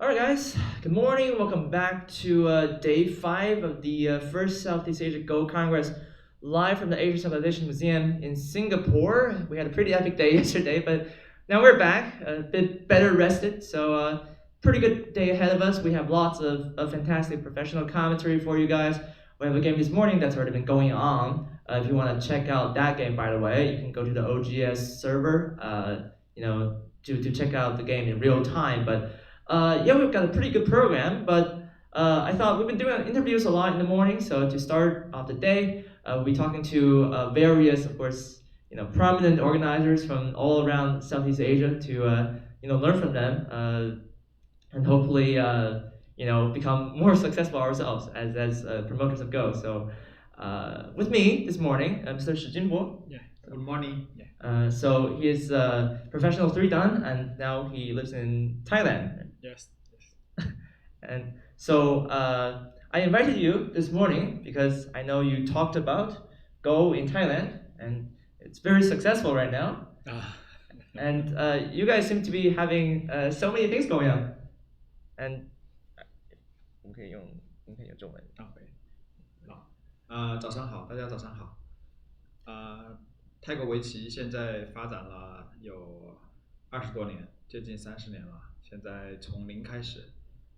Alright, guys, good morning. Welcome back to day 5 of the first Southeast Asia Go Congress live from the Asian Civilization Museum in Singapore. We had a pretty epic day yesterday, but now we're back, a bit better rested. So, pretty good day ahead of us. We have lots of fantastic professional commentary for you guys. We have a game this morning that's already been going on. If you want to check out that game, by the way, you can go to the OGS server, to check out the game in real time. But yeah, we've got a pretty good program, but I thought we've been doing interviews a lot in the morning, so to start off the day, we'll be talking to various, of course, prominent organizers from all around Southeast Asia to learn from them and hopefully become more successful ourselves as promoters of Go. So with me this morning, Mr. Shi Jinbo. Yeah. Good morning. Yeah. So he is a professional three dan, and now he lives in Thailand. Yes. And so I invited you this morning because I know you talked about Go in Thailand, and it's very successful right now. And you guys seem to be having so many things going on. And 我们可以用中文。早上好，大家早上好。泰国围棋现在发展了有20多年，接近30年了。现在从零开始，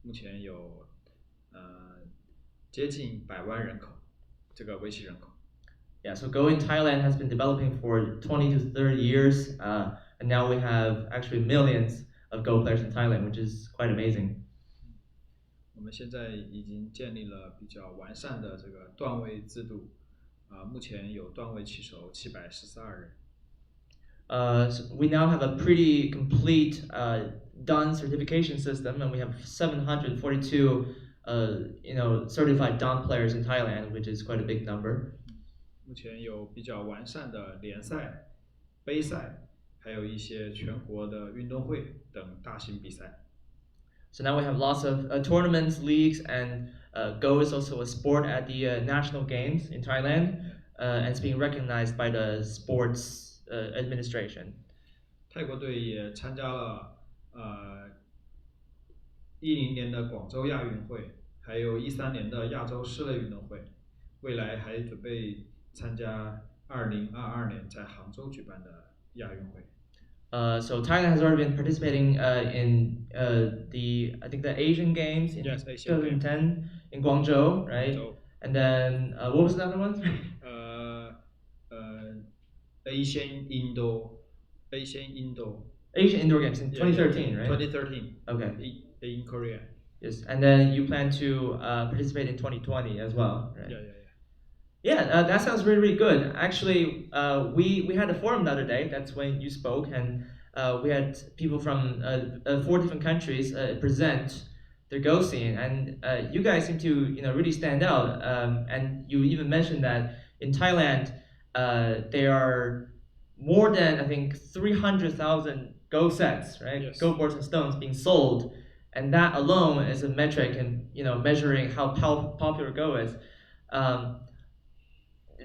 目前有接近100万人口，这个围棋人口。Yeah, so Go in Thailand has been developing for 20 to 30 years, and now we have actually millions of Go players in Thailand, which is quite amazing. 我们现在已经建立了比较完善的这个段位制度，目前有段位棋手742人。So we now have a pretty complete Dan certification system, and we have 742, certified Dan players in Thailand, which is quite a big number. 目前有比较完善的联赛、杯赛，还有一些全国的运动会等大型比赛。So now we have lots of tournaments, leagues, and Go is also a sport at the national games in Thailand, and it's being recognized by the sports administration. 泰国队也参加了10年的广州亚运会，还有13年的亚洲室内运动会，未来还准备参加2022年在杭州举办的亚运会。So Thailand has already been participating in I think the Asian Games in 2010 in Guangzhou, right? And then what was the other one? Asian Indoor Games in 2013, right? 2013. Okay. In Korea. Yes, and then you plan to participate in 2020 as well, right? Yeah, that sounds really, really good. Actually, we had a forum the other day. That's when you spoke, and we had people from 4 different countries present their Go scene, and you guys seem to really stand out. And you even mentioned that in Thailand, there are more than I think 300,000 Go sets, right? Yes. Go boards and stones being sold, and that alone is a metric in measuring how popular Go is.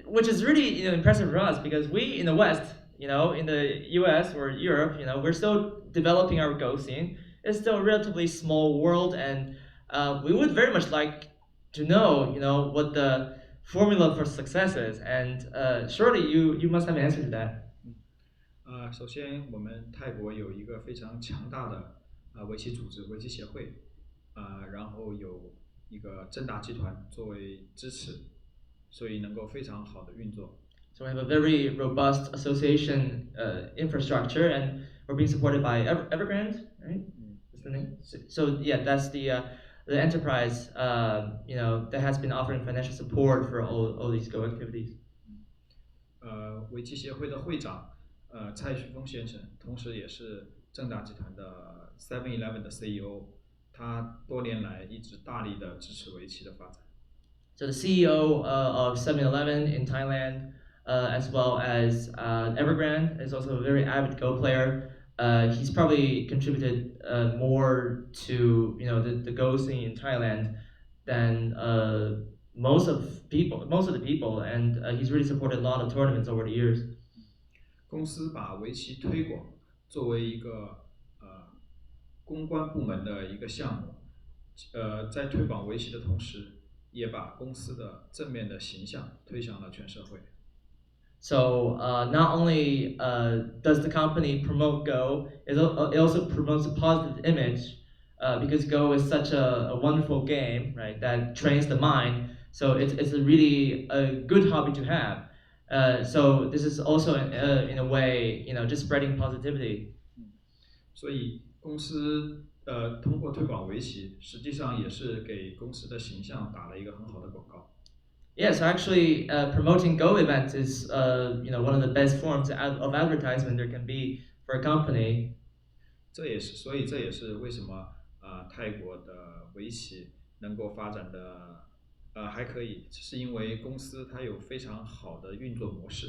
Which is really impressive for us because we in the West, in the U.S. or Europe, we're still developing our Go scene. It's still a relatively small world, and we would very much like to know, what the formula for success is. And surely you must have an answer to that. 首先，我们泰国有一个非常强大的围棋组织——围棋协会，然后有一个正大集团作为支持。所以能够非常好的运作。So we have a very robust association infrastructure, and we're being supported by Evergrande, right? That's the name. So yeah, that's the enterprise, that has been offering financial support for all these Go activities. 围棋协会的会长，蔡旭峰先生，同时也是正大集团的 7-Eleven 的 CEO， 他多年来一直大力的支持围棋的发展。So the CEO of 7-Eleven in Thailand, as well as Evergrande, is also a very avid Go player. He's probably contributed more to the Go scene in Thailand than most of the people, and he's really supported a lot of tournaments over the years. 公司把围棋推广作为一个公关部门的一个项目，在推广围棋的同时，也把公司的正面的形象推向了全社会。So not only does the company promote Go, it also promotes a positive image because Go is such a wonderful game, right? That trains the mind. So it's a really a good hobby to have. So this is also in a way, just spreading positivity. 所以公司通过推广围棋，实际上也是给公司的形象打了一个很好的广告。Yeah, so actually, promoting Go events is one of the best forms of advertisement there can be for a company. 这也是为什么泰国的围棋能够发展的还可以，是因为公司它有非常好的运作模式。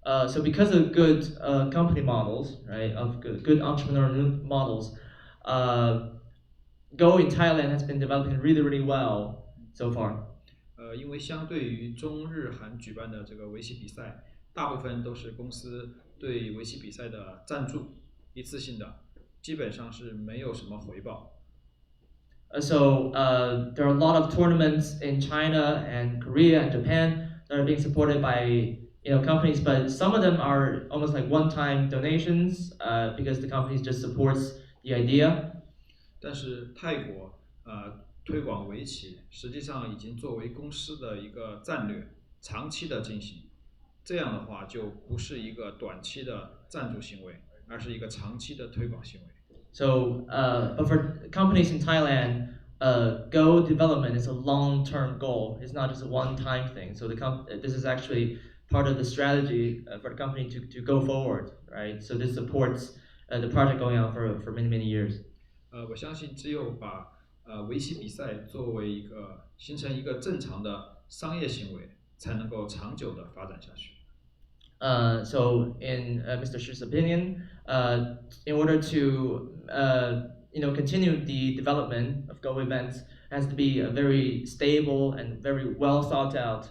So because of good company models, right, of good entrepreneurial models, uh, Go in Thailand has been developing really, really well so far. 因为相对于中日韩举办的这个围棋比赛，大部分都是公司对围棋比赛的赞助，一次性的，基本上是没有什么回报。So there are a lot of tournaments in China and Korea and Japan that are being supported by companies, but some of them are almost like one-time donations because the company just supports the idea. 但是泰国推广围棋，实际上已经作为公司的一个战略，长期的进行。这样的话就不是一个短期的赞助行为，而是一个长期的推广行为。So, but for companies in Thailand, Go development is a long-term goal. It's not just a one-time thing. So this is actually part of the strategy for the company to go forward, right? So this supports the project going on for many many years. 我相信只有把围棋比赛作为形成一个正常的商业行为，才能够长久的发展下去。So in Mr. Shi's opinion, in order to continue the development of Go events, it has to be a very stable and very well thought out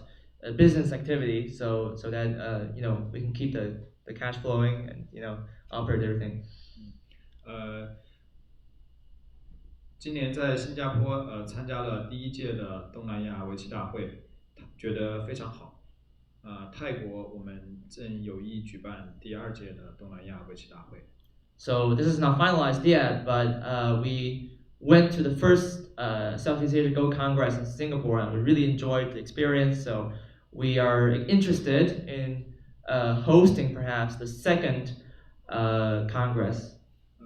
business activity, so that we can keep the cash flowing and operate everything. 今年在新加坡参加了第一届的东南亚围棋大会，觉得非常好。泰国我们正有意举办第二届的东南亚围棋大会。So this is not finalized yet, but we went to the first Southeast Asia Go Congress in Singapore, and we really enjoyed the experience. So we are interested in hosting perhaps the second Congress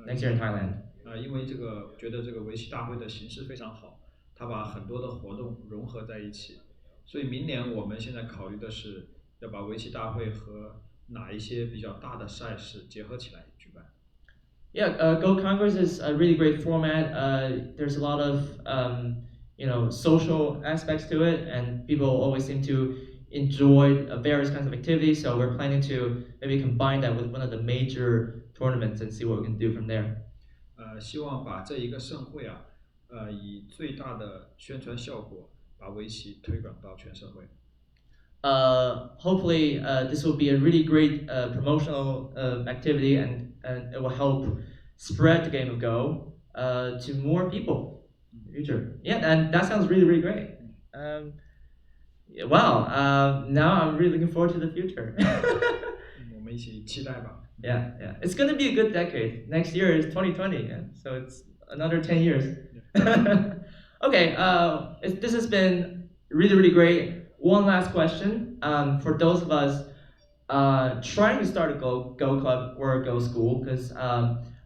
next year in Thailand. 因为觉得这个围棋大会的形式非常好，它把很多的活动融合在一起，所以明年我们现在考虑的是要把围棋大会和哪一些比较大的赛事结合起来举办。Yeah, Go Congress is a really great format. There's a lot of social aspects to it, and people always seem to enjoy various kinds of activities. So we're planning to maybe combine that with one of the major tournaments and see what we can do from there. 希望把这一个盛会以最大的宣传效果，把围棋推广到全社会。Hopefully, this will be a really great promotional activity, and it will help spread the game of Go to more people in the future. Yeah, and that sounds really, really great. Wow, now I'm really looking forward to the future. 我们一起期待吧。Yeah, yeah. It's going to be a good decade. Next year is 2020, yeah? So it's another 10 years. Okay, this has been really, really great. One last question. For those of us trying to start a Go club or a Go school, because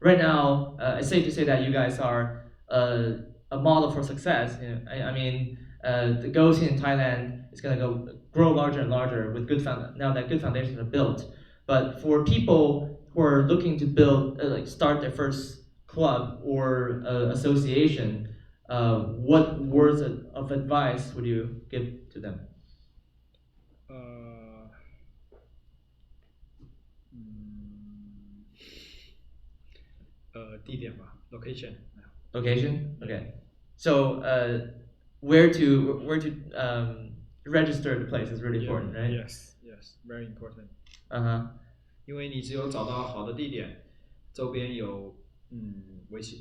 right now it's safe to say that you guys are a model for success. I mean, the Go scene in Thailand is going to grow larger and larger with now that good foundations are built. But for people who are looking to build, start their first club or association, what words of advice would you give to them? 地点吧 ，location。Location? Okay. So where to register the place is really important, right? Yes, very important. Uh-huh. 因为你只有找到好的地点，周边有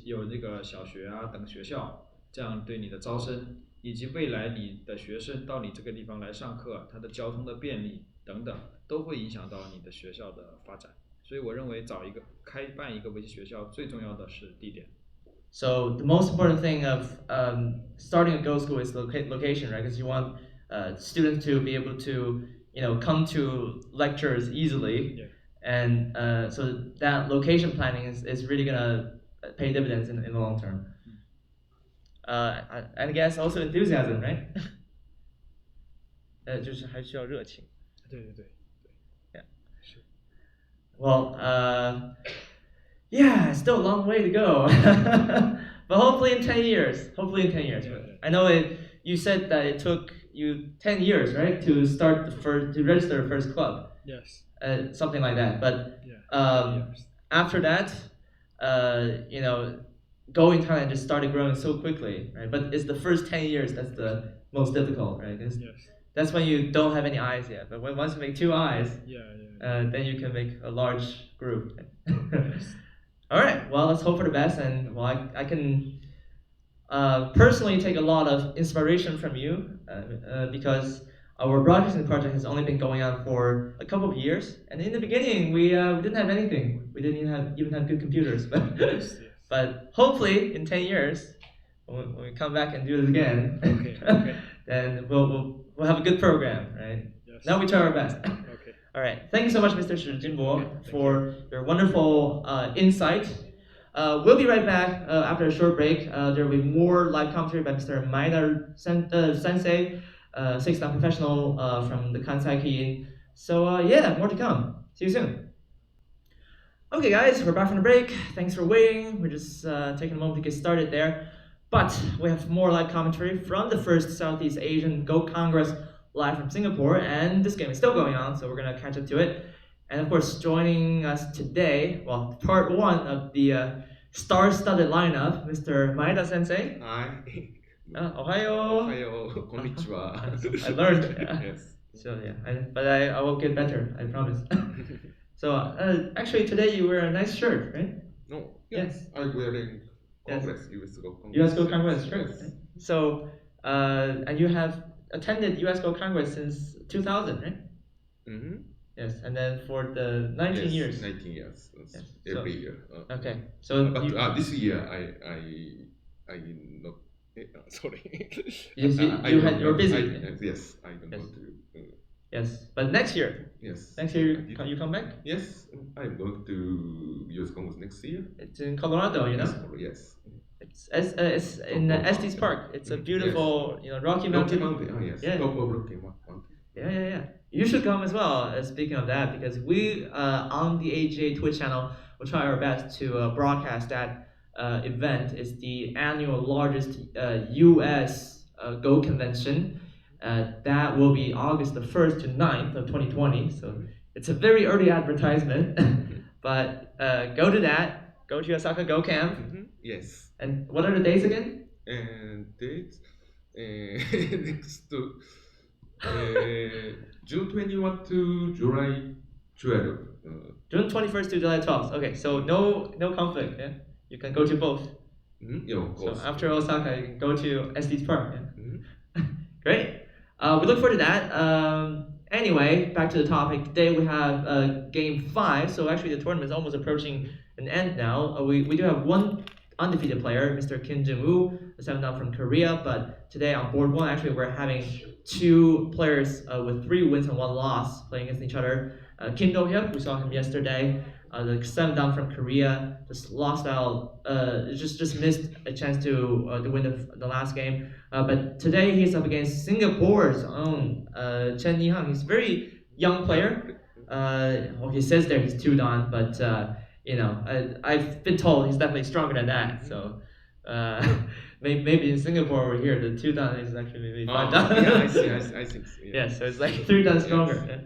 有这个小学啊等学校，这样对你的招生以及未来你的学生到你这个地方来上课，它的交通的便利等等，都会影响到你的学校的发展。所以我认为开办一个围棋学校，最重要的是地点。So the most important thing of starting a Go school is location, right? Because you want students to be able to, come to lectures easily, Yeah. and so that location planning is really gonna pay dividends in the long term. And I guess also enthusiasm, right? 就是还需要热情。对。Yeah. Well, yeah, still a long way to go. But hopefully in 10 years. Yeah. I know you said that it took you 10 years, right, to register the first club. Yes. Something like that. But after that, Go in Thailand just started growing so quickly, right? But it's the first 10 years that's the most difficult, right? Yes. That's when you don't have any eyes yet. But once you make 2 eyes, then you can make a large group. Yes. All right. Well, let's hope for the best, and I can personally take a lot of inspiration from you because our broadcasting project has only been going on for a couple of years, and in the beginning we didn't have anything. We didn't even have good computers, but hopefully in 10 years when we come back and do this again, okay. then we'll have a good program, right? Yes. Now we try our best. Okay. All right. Thank you so much, Mr. Shi Jinbo, for your wonderful insight. We'll be right back after a short break. There will be more live commentary by Mr. Maeda Sensei, six-time professional from the Kansai Kiin. So yeah, more to come. See you soon. Okay, guys, we're back from the break. Thanks for waiting. We're just taking a moment to get started there. But we have more live commentary from the first Southeast Asian Go Congress live from Singapore, and this game is still going on, so we're gonna catch up to it. And of course, joining us today, well, part 1 of the star-studded lineup, Mr. Maeda Sensei. Hi. Ohayo. Ohayo. Konnichiwa. I learned. Yes. So yeah, but I will get better. I promise. So actually, today you wear a nice shirt, right? No. Yes. I'm wearing Congress, US Go Congress. US Go Congress shirt. Yes. Right? So and you have attended US Go Congress since 2000, right? Mm-hmm. Yes, and then for the 19 years. 19 years. Yes. Every year. Okay. So but this year I not. Sorry. Yes, you're busy. Yes, I don't want to. Yes, but next year. Yes. Next year you come back? Yes, I'm going to US Congress next year. It's in Colorado, you know. Yes. It's in Estes Park. It's a beautiful, Rocky Mountain. Oh yes. Yeah. Top of Rocky Mountain. Yeah. You should come as well. Speaking of that, because we on the AGA Twitch channel will try our best to broadcast that event. It's the annual largest U.S. Go convention. That will be August the 1st to 9th of 2020. So it's a very early advertisement, but go to that. Go to Osaka Go Camp. Mm-hmm. Yes. And what are the dates again? And dates next to June 21 to July 12. June 21st to July 12th. Okay, so no conflict. Yeah, you can go to both. Mm-hmm. Yeah, of course. So after Osaka, you can go to Estes Park. Yeah? Mm-hmm. Great. We look forward to that. Anyway, back to the topic. Today we have game 5. So actually, the tournament is almost approaching an end now. We do have one undefeated player, Mr. Kim Jung-woo, the 7th down from Korea. But today on board 1, actually, we're having 2 players with 3 wins and 1 loss playing against each other. Kim Do-hyuk, we saw him yesterday. The 7th down from Korea just lost out, just missed a chance to win the last game. But today he's up against Singapore's own Chen Yihang. He's a very young player. Well, he says there he's 2 dan, but I've been told he's definitely stronger than that. So maybe in Singapore over here the 2 dan is actually maybe 5 dan. Yeah, I think so. Yeah, so it's like 3 dan stronger. Yes.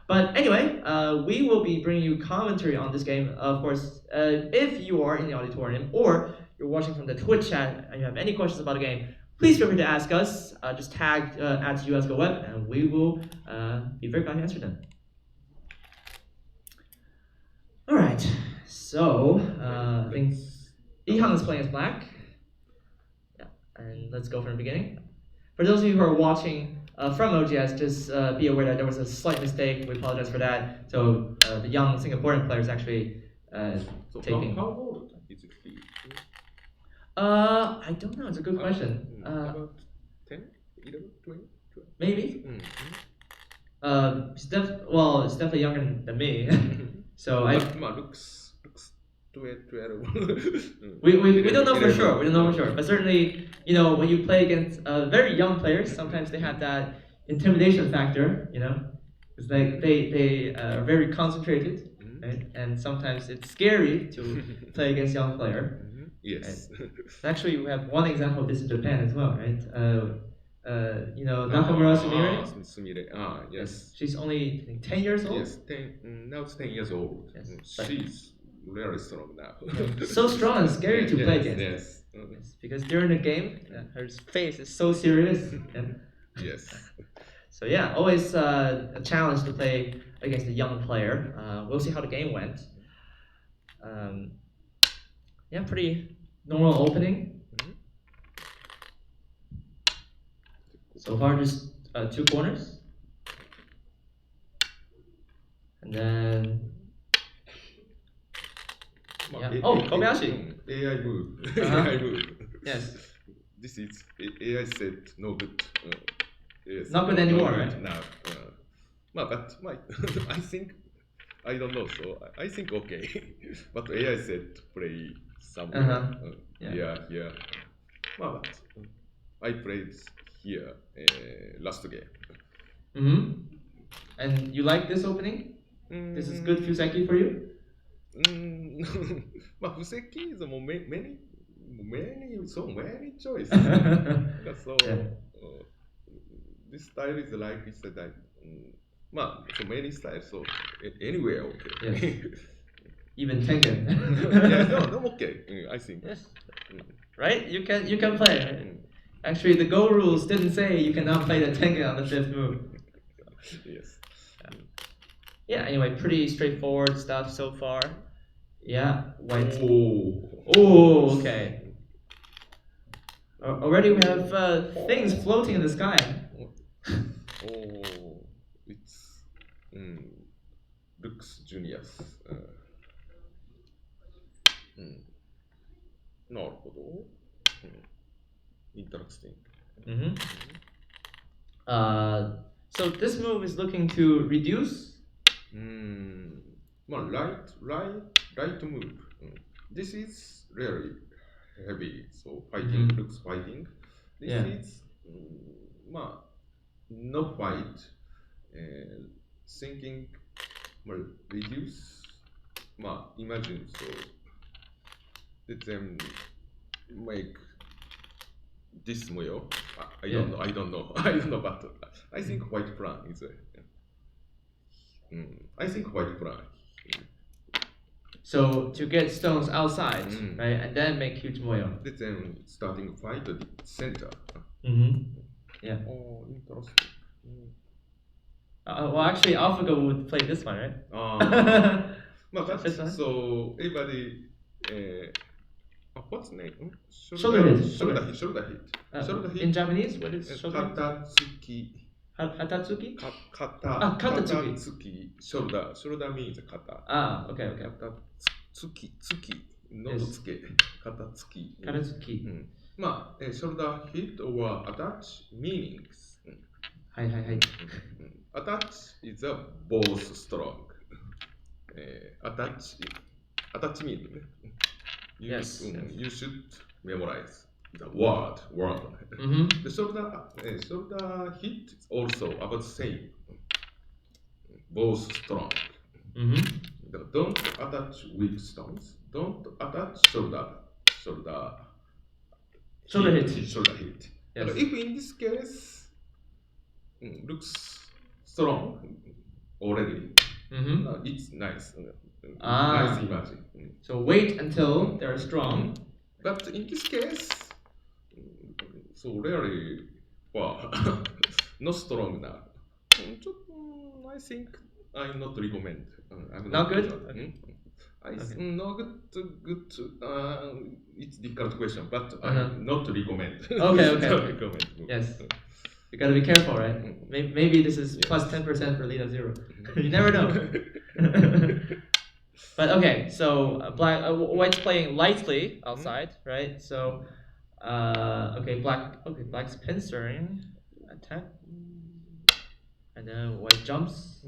But anyway, we will be bringing you commentary on this game. Of course, if you are in the auditorium or you're watching from the Twitch chat and you have any questions about the game, please feel free to ask us. Just tag at USGoWeb and we will be very glad to answer them. All right, so I think Yihang is playing as black. Yeah, and let's go from the beginning. For those of you who are watching from OGS, just be aware that there was a slight mistake. We apologize for that. So the young Singaporean player is actually So taking. how old is he? I don't know. It's a good question. About 10, 11, 20? Maybe. It's definitely younger than me. So looks 12. we don't know for sure. We don't know for sure. But certainly, when you play against very young players, sometimes they have that intimidation factor. It's like they are very concentrated, right? And sometimes it's scary to play against young player. Yes. Right? Actually, we have one example of this in Japan as well, right? Nakamura Sumire. Yes. She's only I think, 10 years old. Yes, now it's 10 years old. Yes. She's very strong now. So strong and scary to play against. Yes. Yes, because during the game, her face is so serious. Yes. So yeah, always a challenge to play against a young player. We'll see how the game went. Yeah, pretty normal opening. So far, just 2 corners. And then... Yeah. Oh, Kobayashi! AI move. Uh-huh. AI move. Yes. This is AI said no good. Yes. Not good anymore, right? No. But I think, I don't know, so I think okay. But AI said play somewhere. Yeah. But I played here last game. And you like this opening? This is good Fuseki for you? Fuseki is so many choices. So this style is like it's that. So many styles. So anywhere okay. Yes. Even Tengen. No, okay. I think. Yes. Right? You can play. Right? Actually, the Go rules didn't say you cannot play the Tengen on the 5th move. Yes. Yeah. Anyway, pretty straightforward stuff so far. Yeah. White. Oh. Okay. Already we have things floating in the sky. It's looks genius. なるほど。Interesting. So this move is looking to reduce. Right move. This is really heavy. So fighting looks fighting. This is no fight. Thinking reduce. Imagine so. Let them make this moyo. I don't know, but I think white plan is I think white plan. So to get stones outside, right, and then make huge moyo. Let them starting fight at the center. Yeah. Oh, interesting. Well, actually, AlphaGo would play this one, right? So everybody. What's the name? Shoulder hit. Shoulder hit. In Japanese, what is shoulder hit? Katatsuki. Hatatsuki? Katatsuki. Shoulder means kata. Okay. Tsuki. No tsuke. Katatsuki. Katatsuki. Shoulder hit or attach meanings. Hi. Attach is a both strong. Attach meaning. Yes. You should memorize the word. The shoulder hit is also about same. Both strong. Don't attach weak stones. Don't attach shoulder hit. Yes. If in this case looks strong already, it's nice. Nice image. So wait until they're strong. But in this case, so really, not strong now. I think I not recommend. Not good? No, good. It's difficult question, but Uh-huh. not recommend. Okay. Not recommend. Yes. You gotta be careful, right? Maybe this is plus 10% for Lita Zero. You never know. But okay, so white's playing lightly outside, right? So, black's pincering, attack, and then white jumps.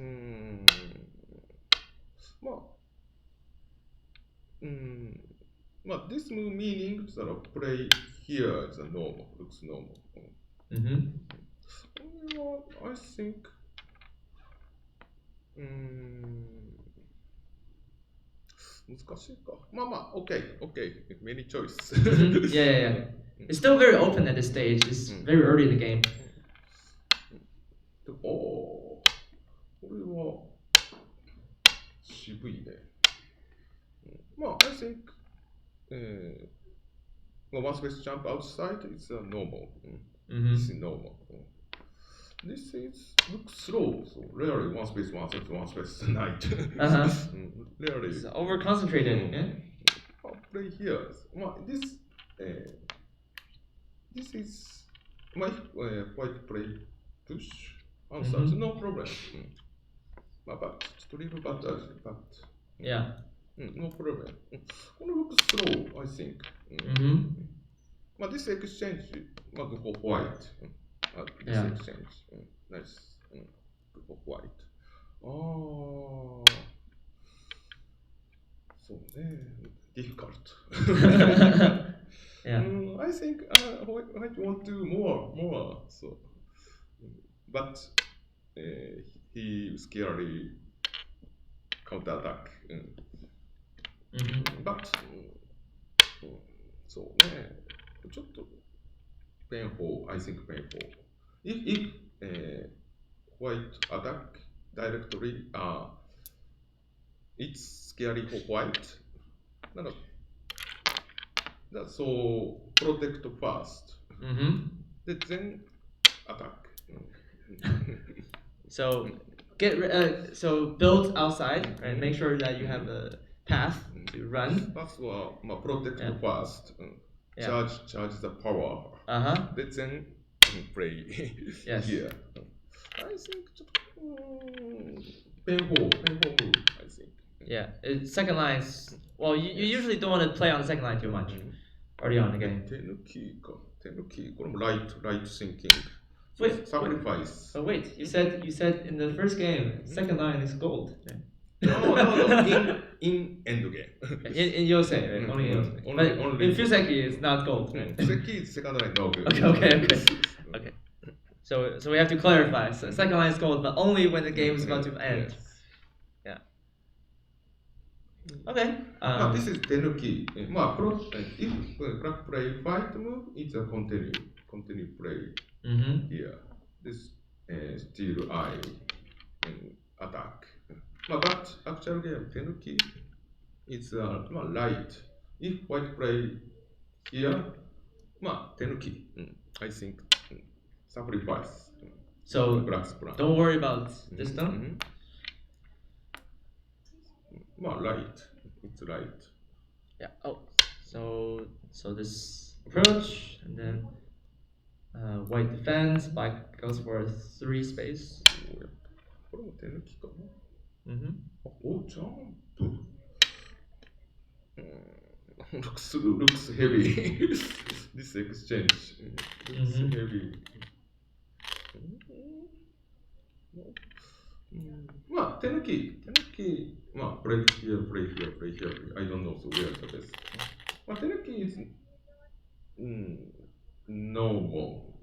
But this move meaning sort of play here is a normal, looks normal. I think. Okay. Many choices. Yeah. It's still very open at this stage. It's very early in the game. これは渋いね。I think, one space jump outside is normal. This is normal. This looks slow, so rarely one space night. Rarely. It's over concentrated. I'll play here. This is my white play push. Answer, no problem. But to leave but yeah. No problem. Gonna look slow, I think. This exchange, go for white. This exchange, nice. Go for white. So difficult. Yeah. I think white want to do more. So, but he scary counter attack. But そうね、ちょっと painful, I think painful. If white attack directly, it's scary for white. So protect first. Then attack. So build outside and make sure that you have a path to run. First protect first. Charge the power. Then play here. I think painful move, I think. Yeah, second line is, well, you usually don't want to play on the second line too much early on in the game. 手抜きこれもライト thinking. Wait, sacrifice. Oh wait, you said in the first game, second line is gold. No. In end game. In Yosei, right? Only in Yosei. But in Fuseki, it's not gold. Right? Fuseki is second line no good. Okay. So we have to clarify. So second line is gold, but only when the game is about to end. Yeah. Okay. This is 手抜き。if black play fight move, it's a continue play here. This still I attack. But actual game 手抜き is light. If white play here, 手抜き I think sacrifice. So black's plan. Don't worry about this turn. Light. It's light. Yeah. Oh, so this approach, and then white defends. Black goes for 3 space. これも手抜きかな。ジャンプ。looks heavy. This exchange looks heavy. Play here. I don't know where the best. Tenuki is normal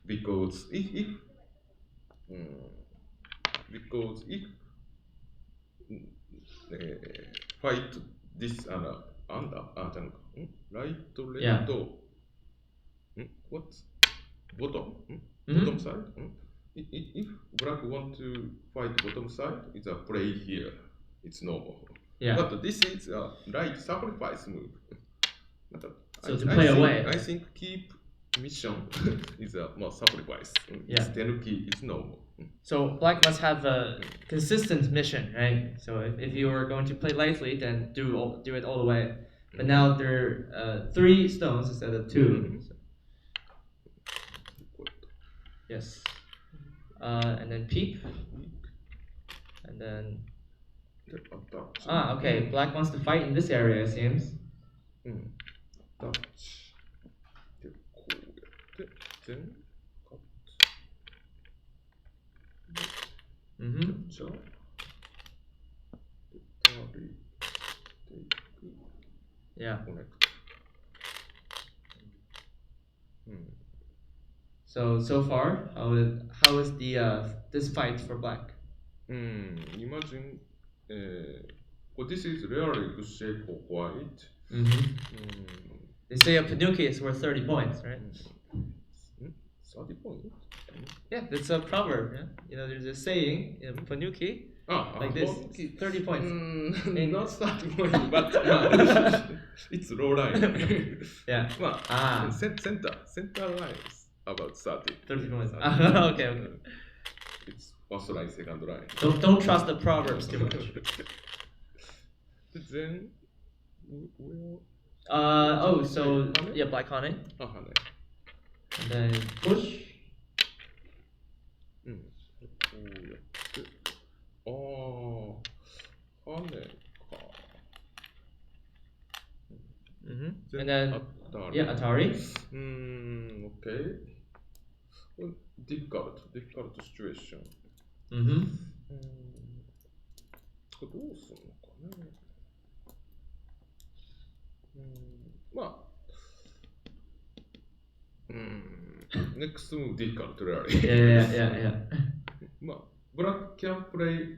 because if fight this under right left what bottom bottom side. If black want to fight bottom side, it's a play here. It's normal. Yeah. But this is a right sacrifice move. So to play away. I think keep mission is a more sacrifice. Yeah. It's tenuki, it's normal. So black must have a consistent mission, right? So if you are going to play lightly, then do it all the way. But now there are 3 stones instead of 2. So. Yes. And then peep. And then. Okay. Black wants to fight in this area, it seems. Touch. Then cut. So. Yeah. Connect. So far, how is the this fight for black? Imagine, this is really good shape for white. They say a Panuki is worth 30 points, right? 30 points? Yeah, that's a proverb. Yeah? You know, there's a saying in Panuki like this: 30 points. Not 30 points, but it's low line. Yeah. Center line is about 30 points. Okay. It's first line, second line. Don't trust the proverbs too much. Then we'll. So yeah, black Hane. And then push. Hane. And then Atari. Yeah, Atari. Okay. Well, difficult situation. これどうするのかね。Next move difficult really. Yeah. Black can play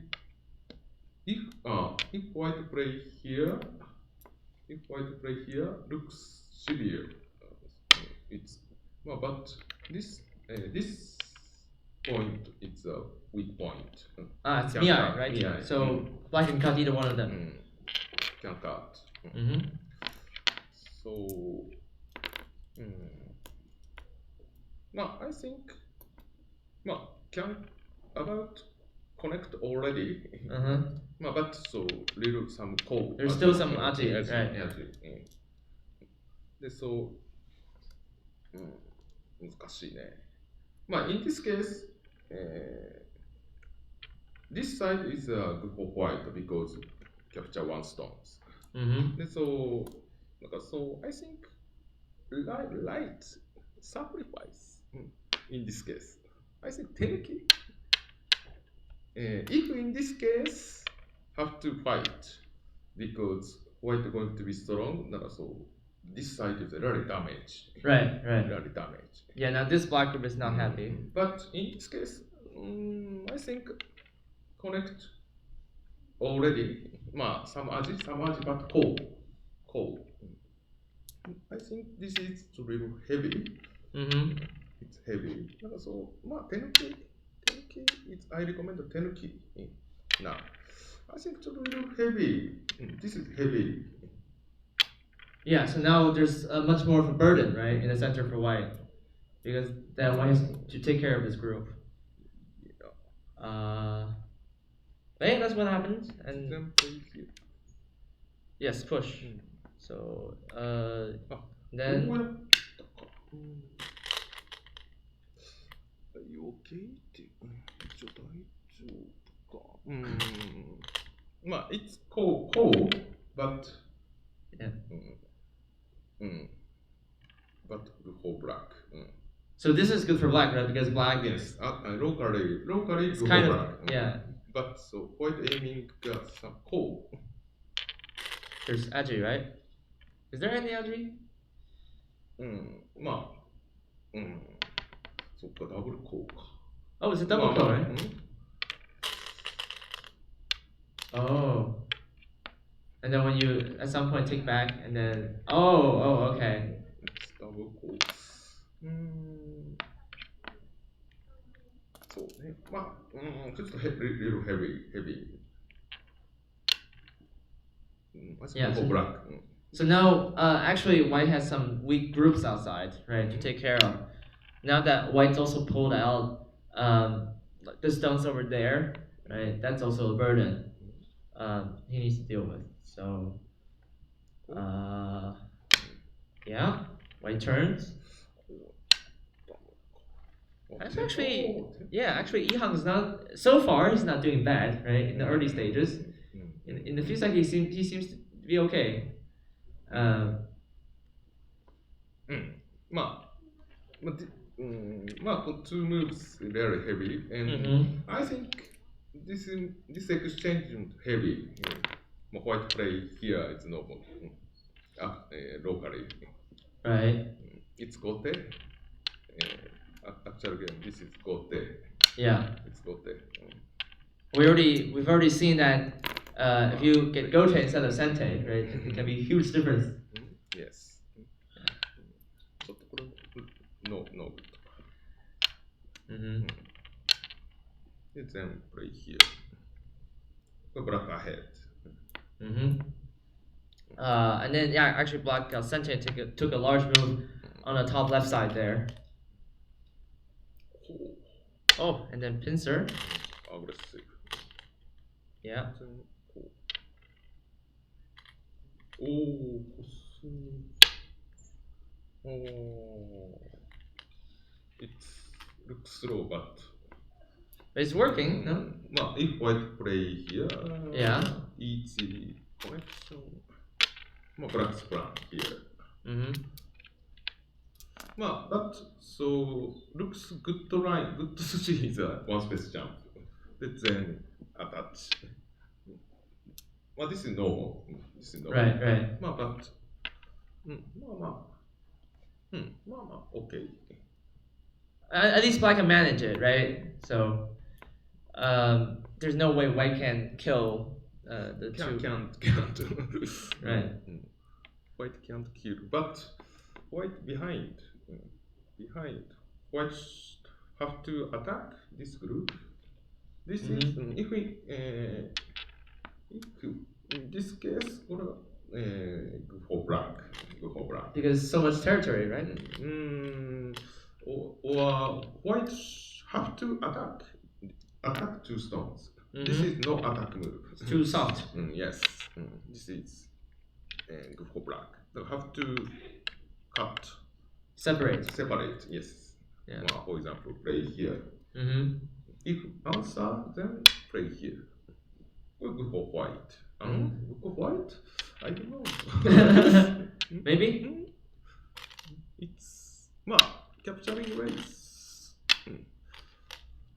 if white play here. If white play here, looks severe. But this point is a weak point. It's Miai, right? Miai. So black can cut either one of them. Can cut. So, I think, can about connect already. But so little some cold. There's still some aji, right? So, 難しいね。In this case, this side is good for white because capture 1 stones. So I think light sacrifice in this case. I think tenuki. If in this case have to fight because white going to be strong, so this side is really damaged. Right. Really damaged. Yeah, now this black group is not happy. But in this case, I think connect already. Some aji, but cold. I think this is a little heavy. It's heavy. So, tenuki, I recommend tenuki. Now, I think it's a little heavy. This is heavy. Yeah, so now there's much more of a burden, right, in the center for white, because then one has to take care of this group. Hey, that's what happens. And yes, push. So then. Are you okay? It's cold, but yeah. But good for black. So this is good for black, right? Because black is locally it's good kind for of black. yeah. But so white aiming some cold. There's aji, right? Is there any aji? そっかダブルコーか。Oh, it's a double coat, right? Oh. And then when you at some point take back and then okay. It's double coat. そうね。ちょっとlittle heavy. I think for black. So now, actually, White has some weak groups outside, right, to take care of. Now that White's also pulled out like the stones over there, right, that's also a burden he needs to deal with. So, yeah, White turns. That's actually, yeah, actually, Ihang is not, so far, he's not doing bad, right, in the early stages. In the few seconds, he seems to be okay. two moves very heavy, and I think this exchange is heavy. White play here is normal, locally. Right. It's gote. Actual game, this is gote. Yeah. It's gote. We've already seen that if you get gote instead of sente, right, it can be a huge difference. Yes. No. Then play here. Black ahead. And then yeah, actually Black sente took a large move on the top left side there. Oh, and then pincer. Aggressive. Yeah. Oh. It looks slow, but it's working, no? Well, if White play here, yeah, easy connection. Black's plan here. Well, but so looks good line, good sushi is a one space jump. Then attach. Well, this is normal. Right. But okay. At least Black can manage it, right? So there's no way White can kill the two. Can't. Right. White can't kill, but White behind. White have to attack this group. This is if in this case, go for black. Because so much territory, right? Or White have to attack two stones. This is no attack move. It's too soft. Yes. This is go for black. They have to cut. Separate, yes. Yeah. Well, for example, play here. If answer, then play here. We'll go for white. Go for white? I don't know. Maybe? It's capturing race.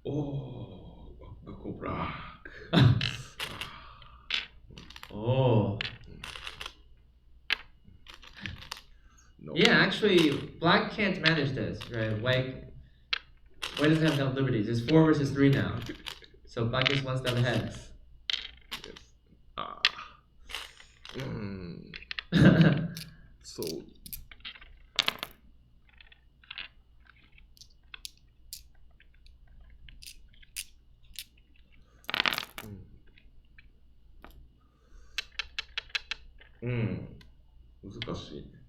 Oh, go for black. Oh. No. Yeah, actually, Black can't manage this, right? White doesn't have enough liberties. It's 4 versus 3 now. So Black is one step ahead. Yes. So.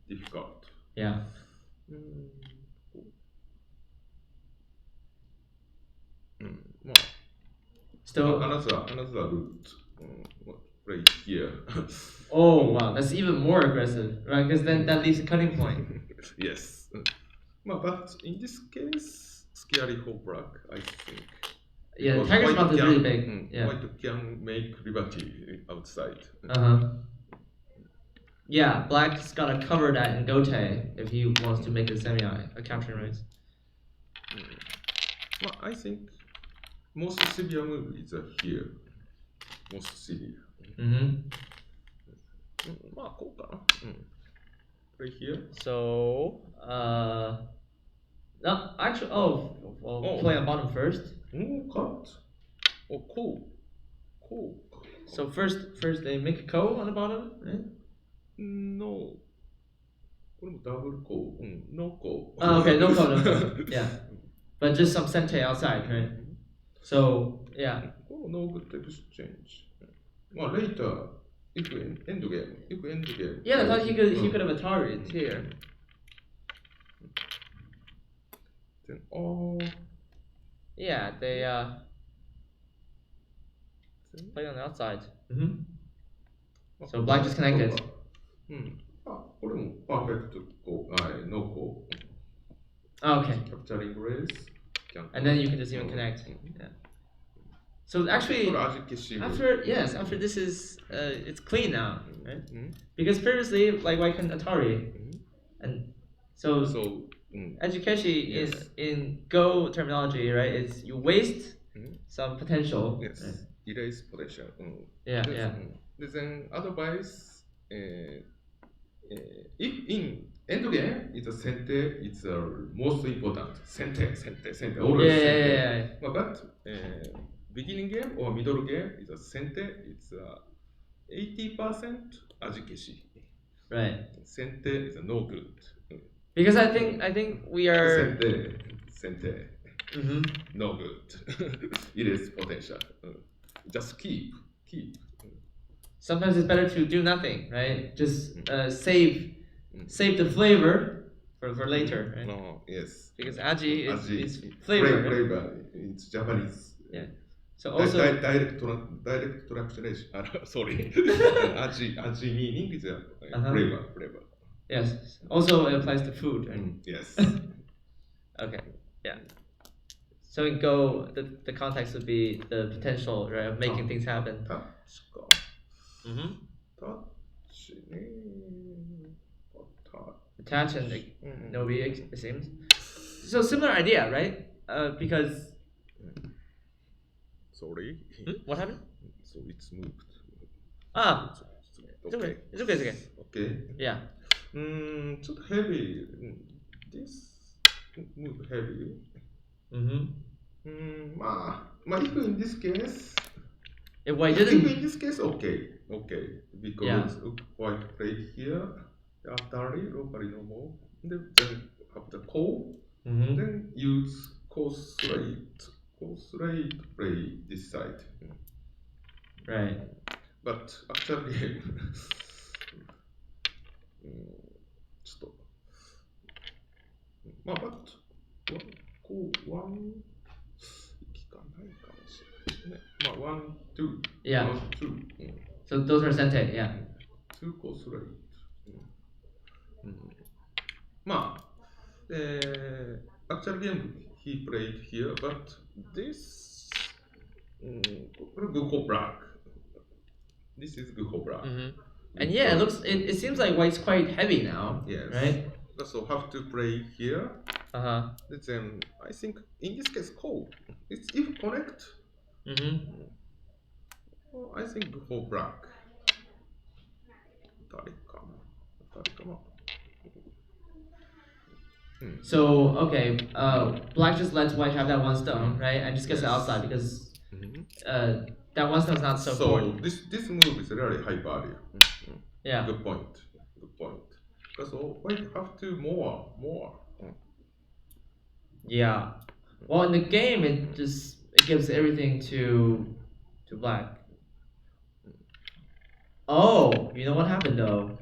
Difficult. Yeah. Still another route. Right here. Oh wow, that's even more aggressive, right? Because then that leaves a cutting point. Yes. But in this case, scary for black, I think. Yeah, the tiger's mouth is really big. Yeah. White can make liberty outside. Yeah, Black's gotta cover that in Gote if he wants to make a a capturing race. Well, I think most severe move is here. Most severe. Right here. So, no, actually, play on bottom first. Cut. Oh, cool. So first they make a ko on the bottom, right? No. Double ko. No ko. Oh, okay, no ko. Yeah. But just some sente outside, right? So, yeah. No good exchange. Well, later, if end game. Yeah, I thought he could have Atari here. Then Yeah, they play on the outside. So black just connected. これもパーフェクトこう、ノーコ Oh, okay. capturing race. And then you can just even connect. Yeah. So actually, after this is it's clean now, right? Because previously, like white can Atari, and so edukeshi is in Go terminology, right? It's you waste some potential. Yes, right? erase potential. Yeah. Then advice, if in end game, it's a sente, it's most important. Sente, always sente. But beginning game or middle game is a sente, it's 80% ajikeshi. Right. Sente is no good. Because I think we are sente. No good. Erase potential. Just keep. Sometimes it's better to do nothing, right? Just save the flavor for later, right? No, yes. Because aji is flavor. Flavor. It's Japanese. Yeah. So also direct translation. Sorry. aji meaning is flavor. Yes. Also it applies to food, right? Yes. Okay. Yeah. So in Go, the context would be the potential, right, of making things happen. Attach and Nobi, it seems. So similar idea, right? Because. Sorry. What happened? So it's moved. It's okay. Okay. Yeah. It's heavy. This move heavy. If in this case. If white didn't. If in this case, okay. Because white played here, Atari, locally no more. Then have the call. Then use cause rate play this side. Right. But actually, but one. 1, 2. Yeah. 1, 2. So those are sente, yeah. 2 cos rate. Actual game he played here, but this go black. This is go black. And yeah, it seems like white's quite heavy now. Yes. Right? So have to play here. Then I think in this case call. It's if connect. I think go black. So okay, black just lets white have that one stone, right? And just gets it outside because that one stone's not so important. This move is really high value. Yeah. Good point. Because white have to more. Yeah. Well, in the game, it gives everything to black. Oh, you know what happened though?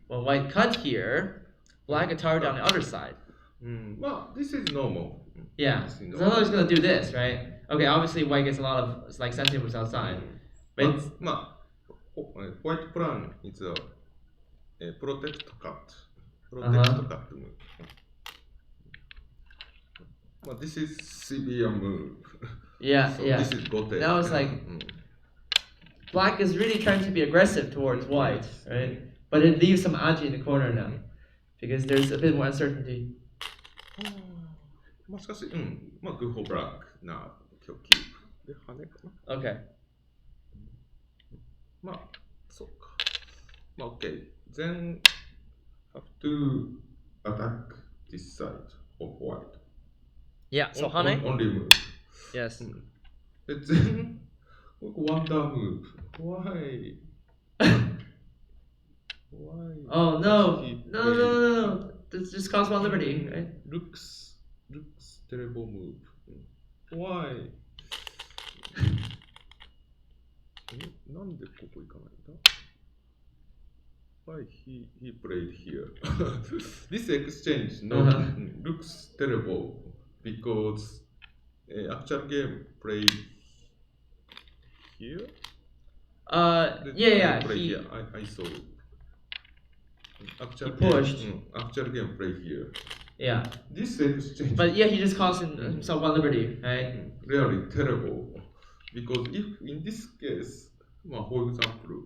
When white cut here, black Atari down the other side. Well, this is normal. Yeah. So I thought I was gonna do this, right? Okay, obviously white gets a lot of centimeters outside. But white plan is a protect cut. Move. But this is severe move. Yeah, so this is gote. Now it's like black is really trying to be aggressive towards white, right? But it leaves some aji in the corner now because there's a bit more uncertainty. Good for black now. Keep. Okay. Okay. Then have to attack this side of white. Yeah. So Hane. Only move. Yes. Then wonder move. Why? Oh no! This just costs one liberty, right? Looks terrible move. Why? なんでここ行かないんだ why he played here? This exchange looks terrible because actual game played here. Yeah. Play here. I saw it. Actual He pushed. Actual game play here. Yeah. This exchange. But yeah, he just cost himself one liberty, right? Really terrible. Because if in this case, for example,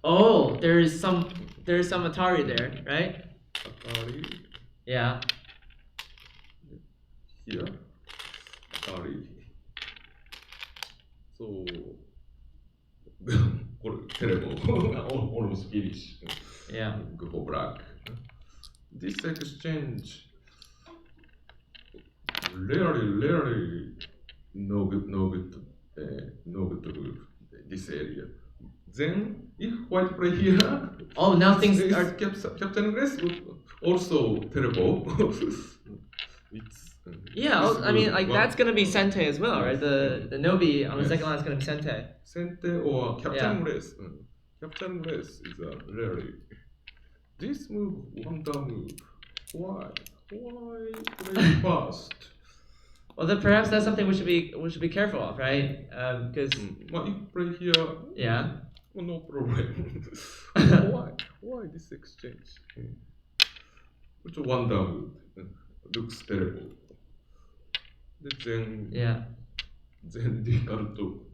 oh, there is some Atari there, right? Atari. Yeah. Here. Atari. So terrible. Almost finish. Yeah. Go for black. This exchange rarely no good move this area. Then if white play here, oh now things are captain race also terrible. I mean like that's gonna be Sente as well, right? The Nobi on the second line is gonna be Sente. Sente or captain race. Captain race is rarely. This move, wonder move. Why play fast? Well, then perhaps that's something we should be careful of, right? Because if play here, yeah, well, no problem. Why this exchange? Which wonder move looks terrible. Then difficult to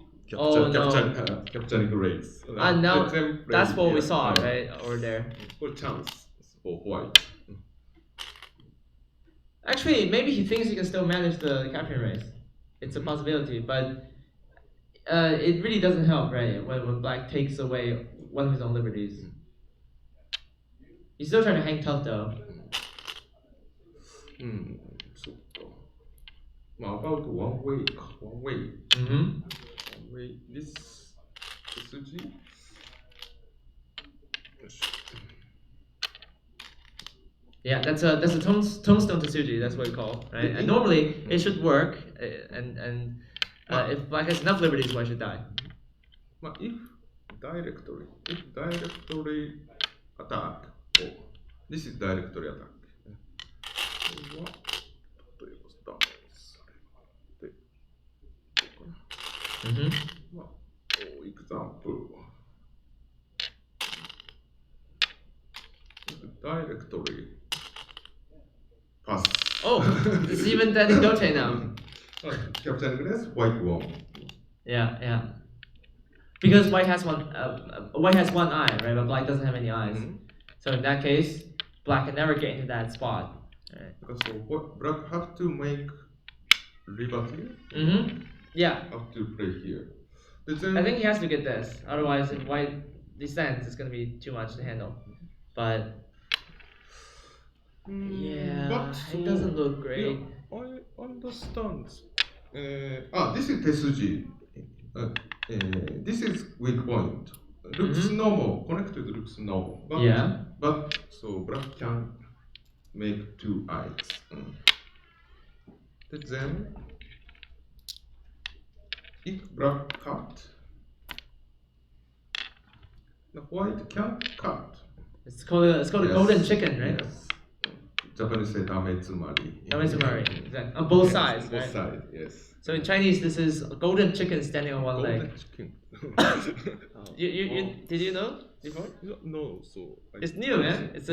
capturing race. Now that's what we saw, right, over there. For chance for white. Actually, maybe he thinks he can still manage the capturing race. It's a possibility, but it really doesn't help, right? When black takes away one of his own liberties. He's still trying to hang tough, though. About one way. Mm-hmm. One way. This Suji. Yeah, that's a tombstone to Suji. That's what we call, right? And normally it should work, and if black has enough liberties, why should die? But if directory attack, this is directory attack. For example, directory pass. Oh, it's even that in Dote now. Captain Grace, white won. Yeah. Because white has one eye, right? But black doesn't have any eyes. So in that case, black can never get into that spot. Right? So what black have to make liberty. Yeah. Have to play here. I think he has to get this. Otherwise, if white descends, it's gonna be too much to handle. But it doesn't look great. Yeah, I understand. This is Tesuji. This is weak point. Looks normal. Connected looks normal. But so black can make two eyes. Then if black cut, the white can't cut. It's called a golden chicken, right? Yes. Japanese say dametsumari. Exactly. On both sides, right? Both sides, yes. So in Chinese, this is a golden chicken standing on one leg. Golden chicken. Did you know before? No, so it's new, man. It's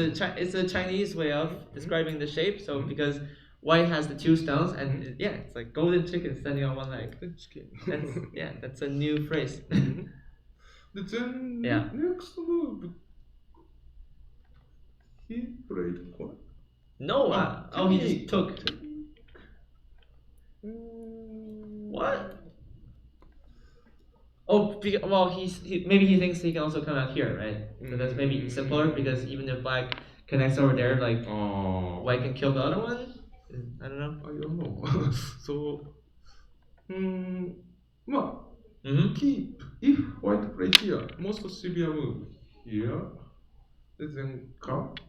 a Chinese way of describing the shape. So because white has the two stones, and it's like golden chicken standing on one leg. That's a new phrase. Then next move, he played what? No, he just took. What? Oh, maybe he thinks he can also come out here, right? So that's maybe simpler because even if black connects over there, like white can kill the other one. I don't know. So, keep if white play here, most severe move here, then cut.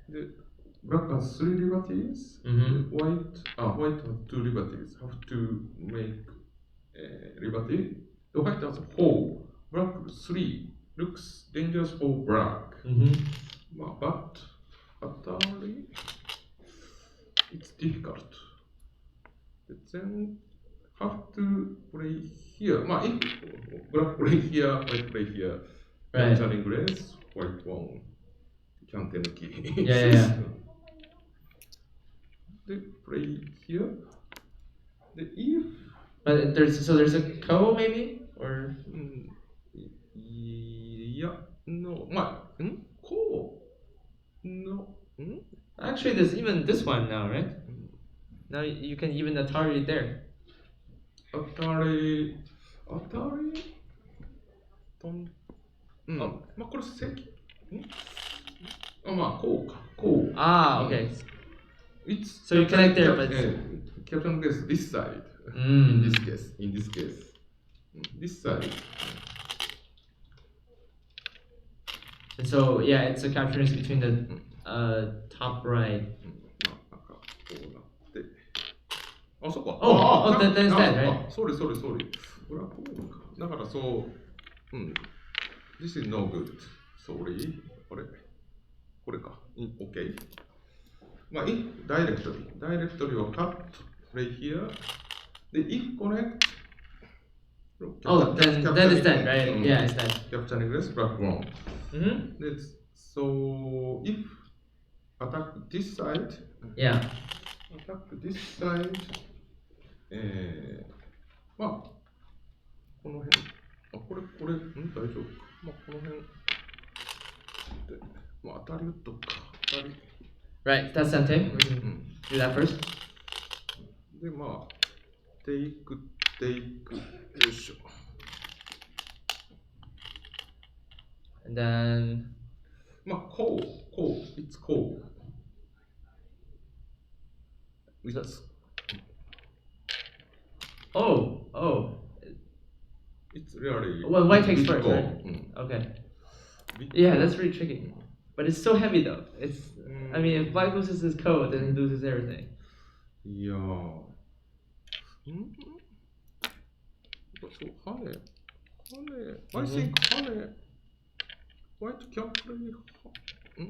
The black has 3 liberties. White has 2 liberties. Have to make liberty. The white has 4. Black 3. looks dangerous for black. But Atari, it's difficult. Then have to play here. If black play here, white play here. Right. Capturing grace, white one. Can't take key. Yeah. They play here. The if. But there's a ko maybe or. Yeah. No. Ko. No. Actually, there's even this one now, right? Now you can even Atari there. Atari. Don't. これ席。こうか。こう。Ah, okay. It's So you connect there, but Captain guess this side. In this case. This side. and so yeah, it's a capturing between the top right. こうなって。あ、そっか。that's that, right? Sorry. これはこうか。だからそう。This is no good. Sorry. これか。OK. If directory will cut right here. If connect. Then it's that, right? Yeah, it's that. Capturing grace background. So if attack this side. Yeah. Attack this side. この辺。これ、大丈夫か。この辺。で、当たり打っとくか。当たり。Right, that's something. We can do that first. で、take よいしょ。And then. Coal. It's coal. Oh. It's really. Well, white takes first, right? Okay. Yeah, that's really tricky. But it's so heavy though. I mean, if white loses his code, then he loses everything. Yeah. So, honey. I think honey. White can play. な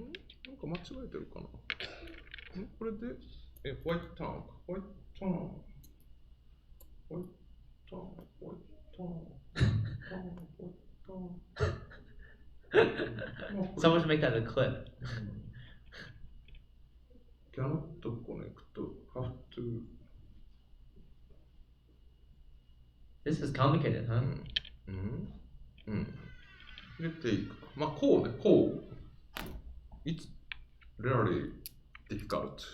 んか間違えてるかな。これで、white turn. Someone should make that a clip. Cannot connect. Have to. This is complicated, huh? Let's take. Coal. It's really difficult.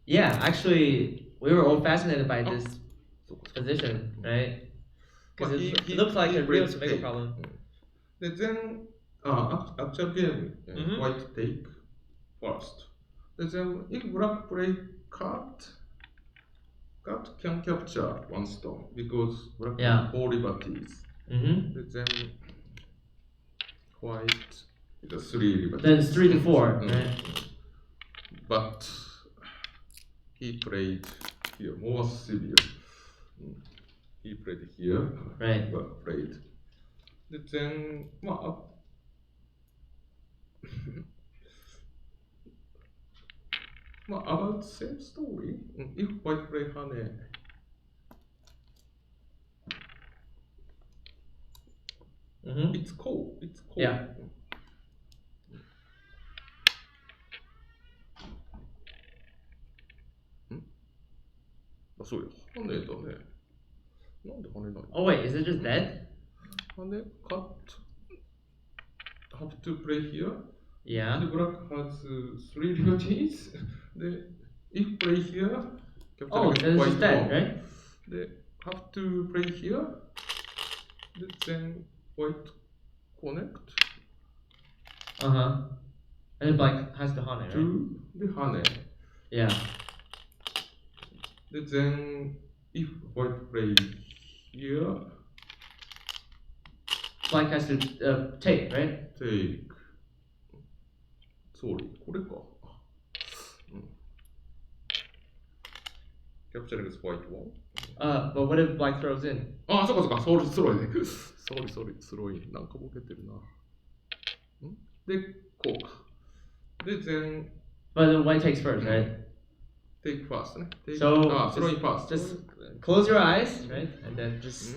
Yeah, actually, we were all fascinated by this position, right? Because it looks like a real tomato problem. Then, actual game, white take first. Then, if black play cut can capture one stone because black has 4 liberties. Then, white is 3 liberties. Then it's 3 to 4, right? But he played here more serious. He played here. Right. But played. Then, about same story. If white play honey. It's cold. Yeah. Oh wait, is it just dead? Cut. Have to play here. Yeah. The black has 3 liberties. If play here, then it's just dead, right? They have to play here. Then white connect. And black has the honey, right? To the honey. Yeah. Then if white play here. Black has to take, right? Take. Sorry, これか。Capturing is white one. But what if black throws in? あ、そうかそうか、ソールスローね。ソールスローイン。なんかボケてるな。で、こうか。で、then But then white takes first, right? take first ね。So, throw in first. Just close your eyes, right? And then just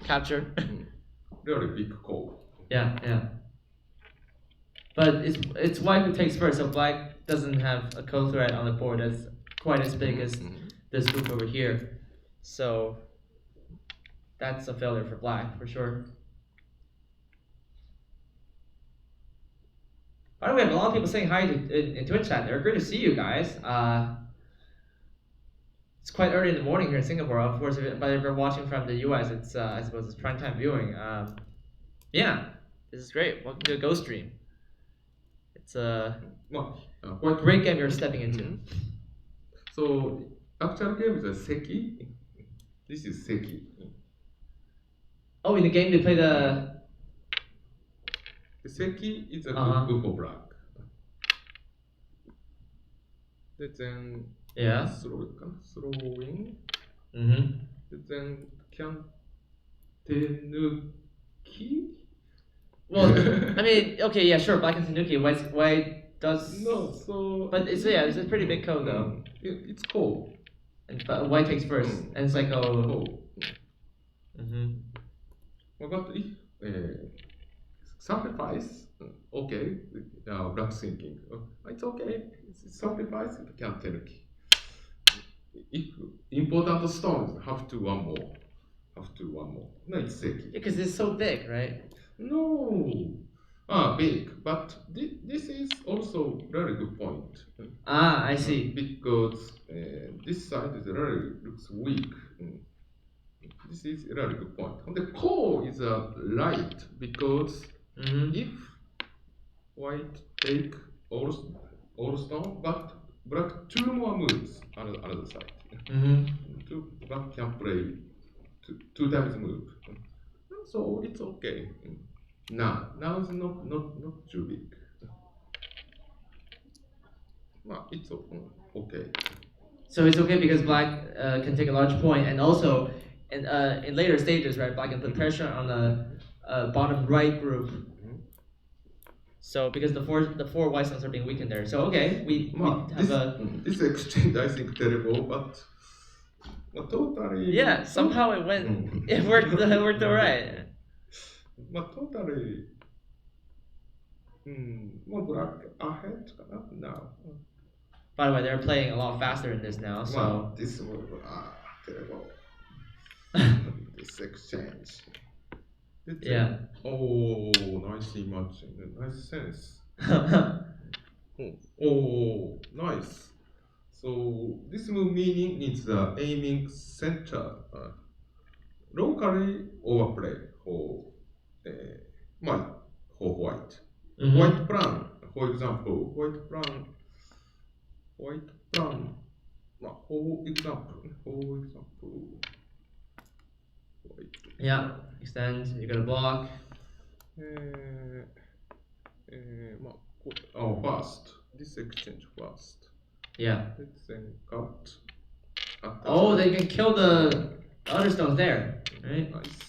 capture. Really big call. Yeah. But it's white who takes first, so black doesn't have a co-threat on the board that's quite as big as this group over here. So that's a failure for black for sure. By the way, we have a lot of people saying hi in Twitch chat. They're great to see you guys. It's quite early in the morning here in Singapore. Of course, but if you're watching from the US, it's I suppose it's prime time viewing. Yeah, this is great. Welcome to a Ghost Stream. It's a great game you're stepping into. So actual game is a Seki. This is Seki. Oh, in the game they play the Seki is a good for black. Then throwing. Then Kantenuki. Well, I mean, okay, yeah, sure. Black and Tanuki. White does no. So but it's a pretty big code though. It's cold. And white takes first, and it's like cold. But if sacrifice, okay, black thinking, it's okay. It's sacrifice, it can't take. If important stones, have to one more. No, it's Seki. Because it's so big, right? No. Big, but this is also very good point. I see. Because this side is really looks weak. This is a really good point. And the core is light because if white take all stone, but black two more moves on the other side. Black can play two times move. So it's okay. Now it's not too big. Well, it's okay. So it's okay because black can take a large point, and also in later stages, right? Black can put pressure on the bottom right group. So because the four white stones are being weakened there. So okay, we have this exchange I think terrible, but totally. Yeah, somehow it went. It worked alright. But totally. More black ahead now. By the way, they're playing a lot faster in this now. So this was terrible. This exchange. Yeah. Oh, nice image, nice sense. Oh, nice. So this move meaning is aiming center. Locally overplay for white. White plan, for example, white plan. For example. Yeah, extend. You're gonna block. First. This exchange first. Yeah. Let's then cut. Oh, they can kill the other stones there, right? Nice.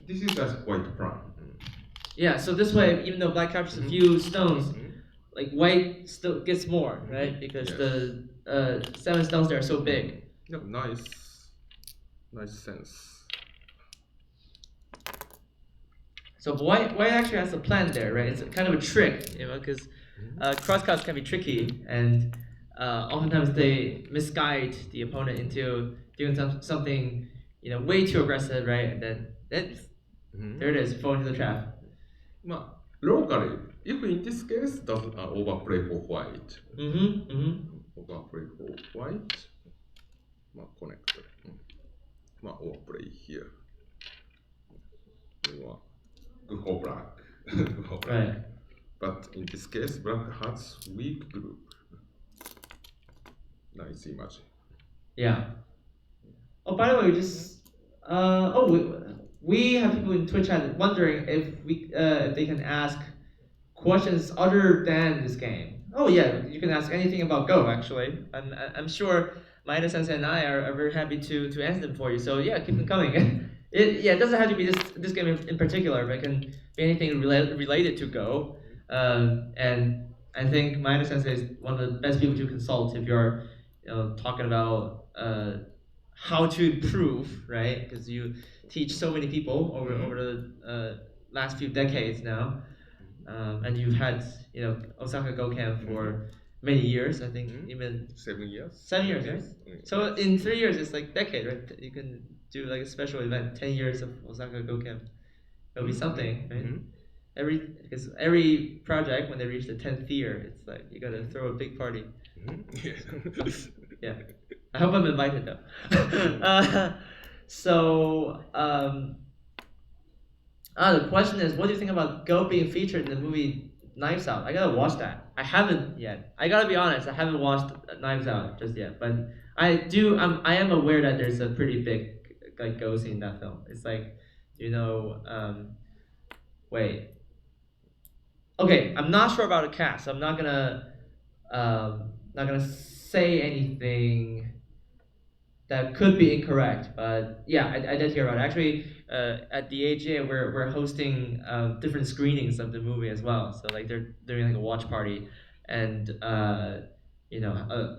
This is as white plan. Yeah, so this way, even though black captures a few stones, like white still gets more, right? Because the 7 stones there are so big. Yeah, nice sense. So white actually has a plan there, right? It's kind of a trick, because crosscuts can be tricky, and oftentimes they misguide the opponent into doing something, way too aggressive, right? And then there it is, fall into the trap. Locally, if in this case doesn't overplay for white. Overplay for white. Connect. Overplay here. Good for black. Right. But in this case, black has weak group. Nice image. Yeah. Oh, by the way, we have people in Twitch chat wondering if they can ask questions other than this game. Oh yeah, you can ask anything about Go. Actually, I'm sure Maeda Sensei and I are very happy to answer them for you. So yeah, keep them coming. It doesn't have to be this game in particular, but it can be anything related to Go. And I think Maeda Sensei is one of the best people to consult if you're talking about how to improve, right? Because you teach so many people over the last few decades now. And you've had Osaka Go Camp for many years. I think even 7 years. 7 years, right? So in 3 years, it's like decade, right? You can do like a special event, 10 years of Osaka Go Camp. It'll be something, right? Because every project when they reach the 10th year, it's like you gotta throw a big party. Yeah. I hope I'm invited though. So. The question is, what do you think about Go being featured in the movie Knives Out? I gotta watch that. I haven't yet. I gotta be honest. I haven't watched Knives Out just yet, but I do. I am aware that there's a pretty big like Go scene in that film. It's like, wait. Okay, I'm not sure about the cast. I'm not gonna say anything that could be incorrect, but yeah, I did hear about it. Actually, at the AGA, we're hosting different screenings of the movie as well. So like they're doing like a watch party, and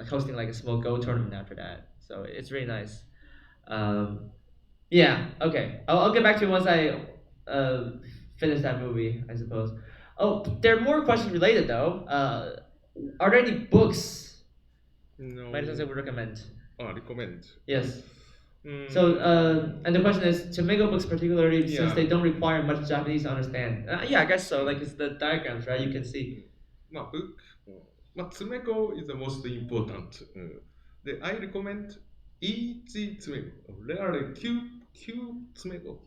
hosting like a small Go tournament after that. So it's really nice. Yeah. Okay. I'll get back to you once I finish that movie, I suppose. Oh, there are more questions related though. Are there any books? No. Maeda Sensei would recommend. Recommend. Yes. So, and the question is, Tomago books particularly, since they don't require much Japanese to understand. Yeah, I guess so. Like it's the diagrams, right? You can see. Tsumego is the most important. I recommend easy Tsumego. Rarely cube Tsumego.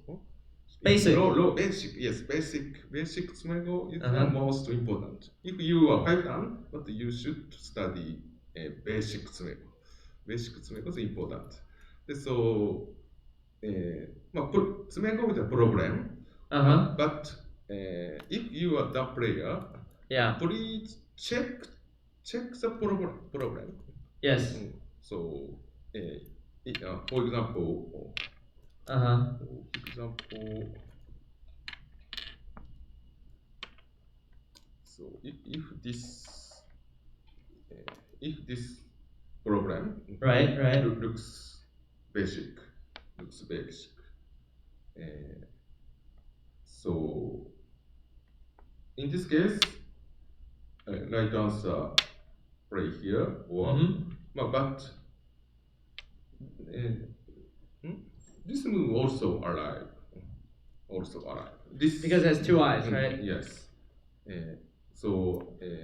Basic. Basic. Yes, basic Tsumego is the most important. If you are 5 dan, but you should study basic Tsumego. Basic Tsumego is important. So, Tsumego is a problem. But if you are the player, please check the problem. Yes. So, for example, so if this problem looks basic, so in this case, right answer play here or but this move also alive. This because it has 2 eyes, right? Yes.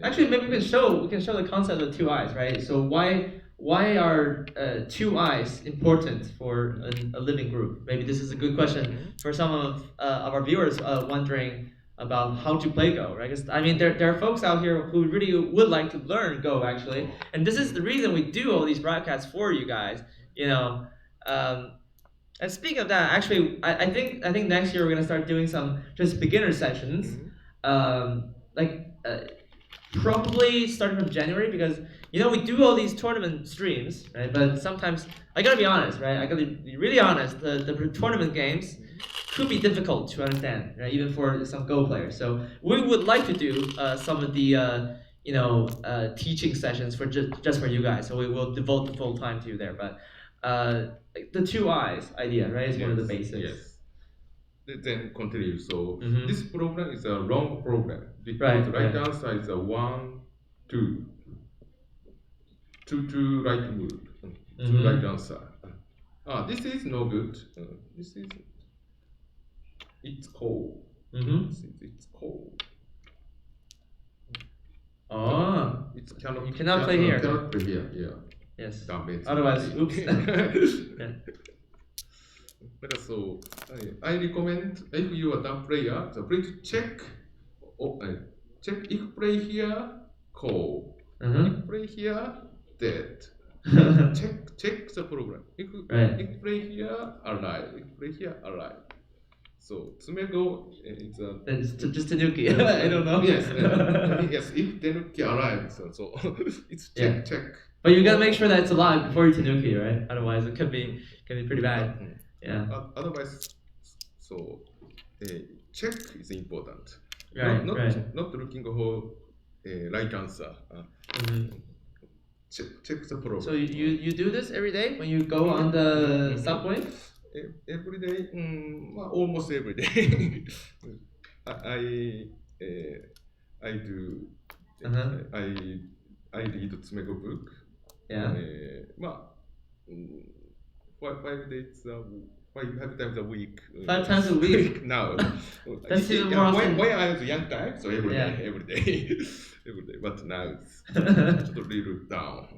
Actually, maybe we can show the concept of 2 eyes, right? So why are 2 eyes important for a living group? Maybe this is a good question for some of our viewers wondering about how to play Go, right? Because I mean, there are folks out here who really would like to learn Go actually, and this is the reason we do all these broadcasts for you guys. And speaking of that, actually, I think next year we're gonna start doing some just beginner sessions, probably starting from January, because we do all these tournament streams, right? But sometimes I gotta be honest, right? I gotta be really honest. The tournament games could be difficult to understand, right? Even for some Go players. So we would like to do some of the teaching sessions for just for you guys. So we will devote the full time to you there, but. The 2 eyes idea, right, is one of the basics. Yes. Then continue. So this problem is a wrong problem because right answer is a 1, 2. 2 right move. 2 right answer. This is no good. It's cold. It's cold. You cannot play here. Cannot play here. Yeah. Yes. Damage. Otherwise, oops. So I recommend if you are the player, so please check if play here, call. If play here, dead. check the program. If play here, alive. If play here, alive. So Tsumego is a It's just Tanuki. I don't know. yes, yes. If Tanuki arrives, so it's check. But you gotta make sure that it's alive before you Tanuki, right? Otherwise, it can be pretty bad. Yeah. Otherwise, so check is important. Right. Not looking for right answer. Check the problem. So you do this every day when you go on the subway? Every day, almost every day. I do. I read Tsumego book. Yeah. 5 days, 5 times a week. 5 times a week. Now. That's even more often. When I was young time, so every day. But now it's a little down.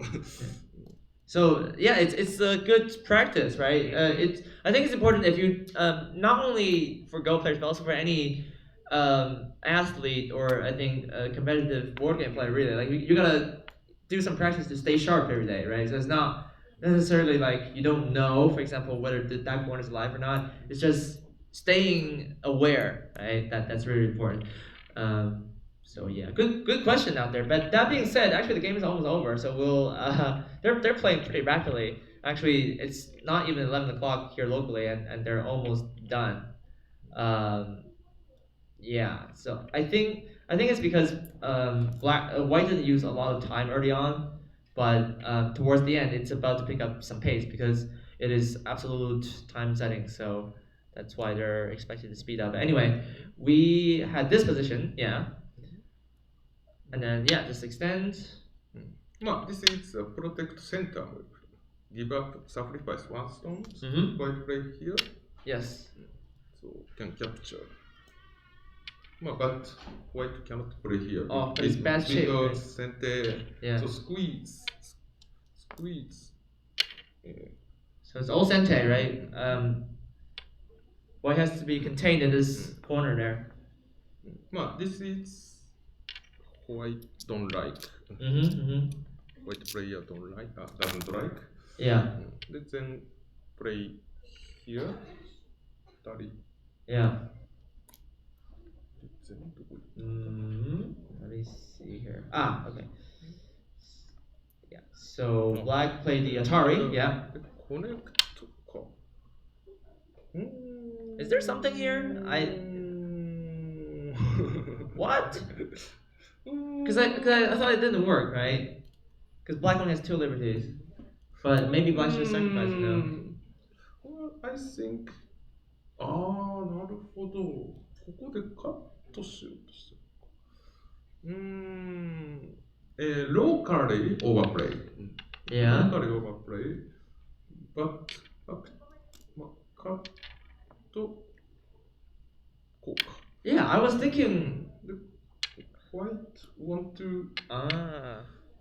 So yeah, it's a good practice, right? I think it's important if you not only for Go players but also for any athlete or I think a competitive board game player really like you gotta do some practice to stay sharp every day, right? So it's not necessarily like you don't know, for example, whether that corner is alive or not. It's just staying aware, right? That's really important. So yeah, good question out there. But that being said, actually the game is almost over. So we'll they're playing pretty rapidly. Actually, it's not even 11 o'clock here locally, and they're almost done. Yeah. So I think it's because white didn't use a lot of time early on, but towards the end it's about to pick up some pace because it is absolute time setting. So that's why they're expected to speed up. Anyway, we had this position, yeah. And then just extend. This is a protect center move. Give up, sacrifice 1 stone. White play here. Yes. So can capture. But white cannot play here. Oh, but it's bad shape. Because center. Yeah. So squeeze. So it's all sente, right? White has to be contained in this corner there. This is white don't like. White player don't like, doesn't like. Yeah. Let's then play here. Yeah. Let me see here. Okay. Yeah. So black played the Atari. Yeah. Connect. Is there something here? What? Because I thought it didn't work, right? Because black only has 2 liberties. But maybe black should sacrifice, you know? Well, I think... なるほど。ここでカットしようとしてる。locally overplay. Yeah. Locally overplay. But, cut to... Yeah, I was thinking... White want to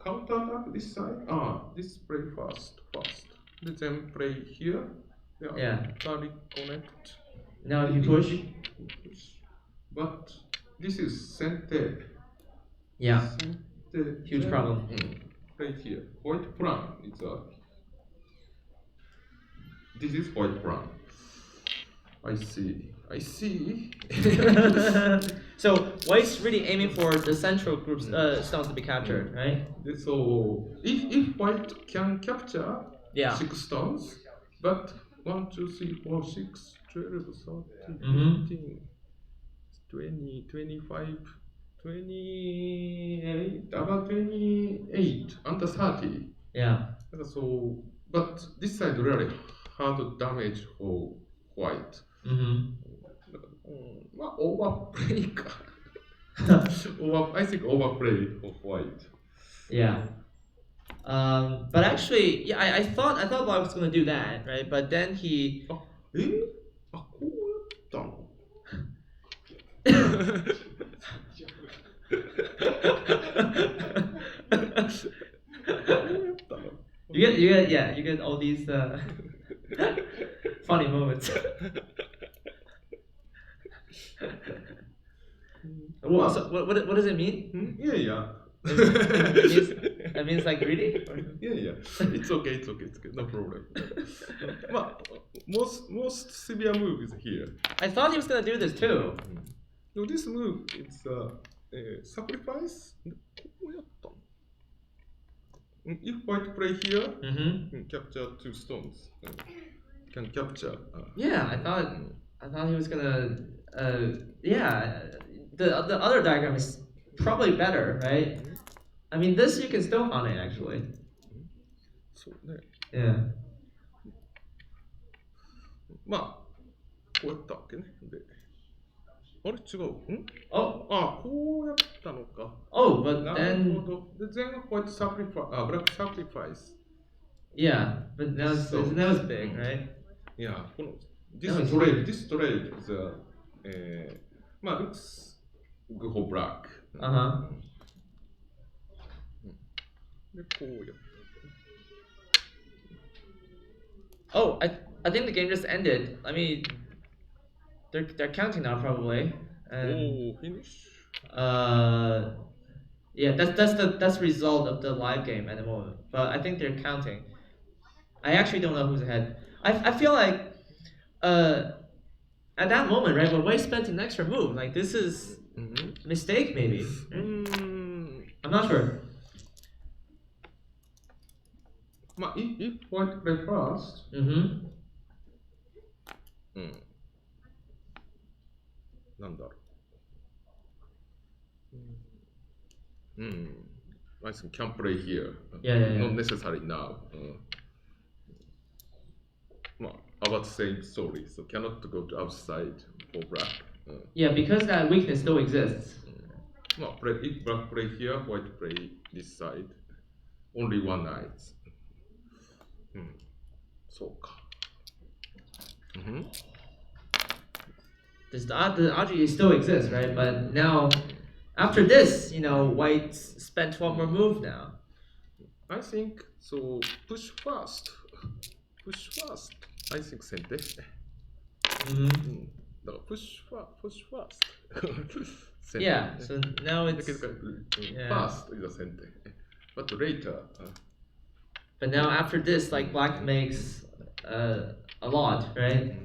counter attack this side. This play first. Then play here. Yeah. Connect. Now if you push. But this is center. Yeah. Center. Huge problem. Play here. White plan. This is white plan. I see. So white's really aiming for the central group stones to be captured, right? So if white can capture 6 stones, but 1, 2, 3, 4, 6, 12, 13, 15, 20, 25, 28, about 28, under 30. Yeah. So, but this side really hard damage for white. Overplay. I think overplay for white. Yeah. But actually, I thought Black was gonna do that, right? But then he. You get all these funny moments. So what does it mean? Yeah. That means like greedy? Yeah. It's okay. No problem. Most severe move is here. I thought he was gonna do this too. No, this move is sacrifice. If white play here, capture 2 stones. Can capture. Yeah, I thought he was gonna. Yeah, the other diagram is probably better, right? I mean, this you can still hunt it actually. Yeah. まあ、こうやったわけね。で、あれ違う。Oh. あ、こうやったのか。Oh, but なる then. ほど。で、then white sacrifice, black sacrifice. Yeah, but that was big, right? Yeah, That was this trade is looks good for black. Uh-huh. で、こうやって。Oh, I think the game just ended. I mean, they're counting now probably. And, finish. Yeah, that's the result of the live game at the moment. But I think they're counting. I actually don't know who's ahead. I feel like at that moment, right, when Wei spent an extra move, like this is a mistake maybe. I'm not sure. If white play first. I think can play here. Yeah. Not necessary now. About same story, so cannot go to outside for black. Yeah, because that weakness still exists. If black play here, white play this side. Only one knight. So. The object still exists, right? But now, after this, white spent one more move now. I think so. Push fast. I think center. No, push fast. Yeah. So now it's fast is the center, but later. But now after this, like black makes a lot, right?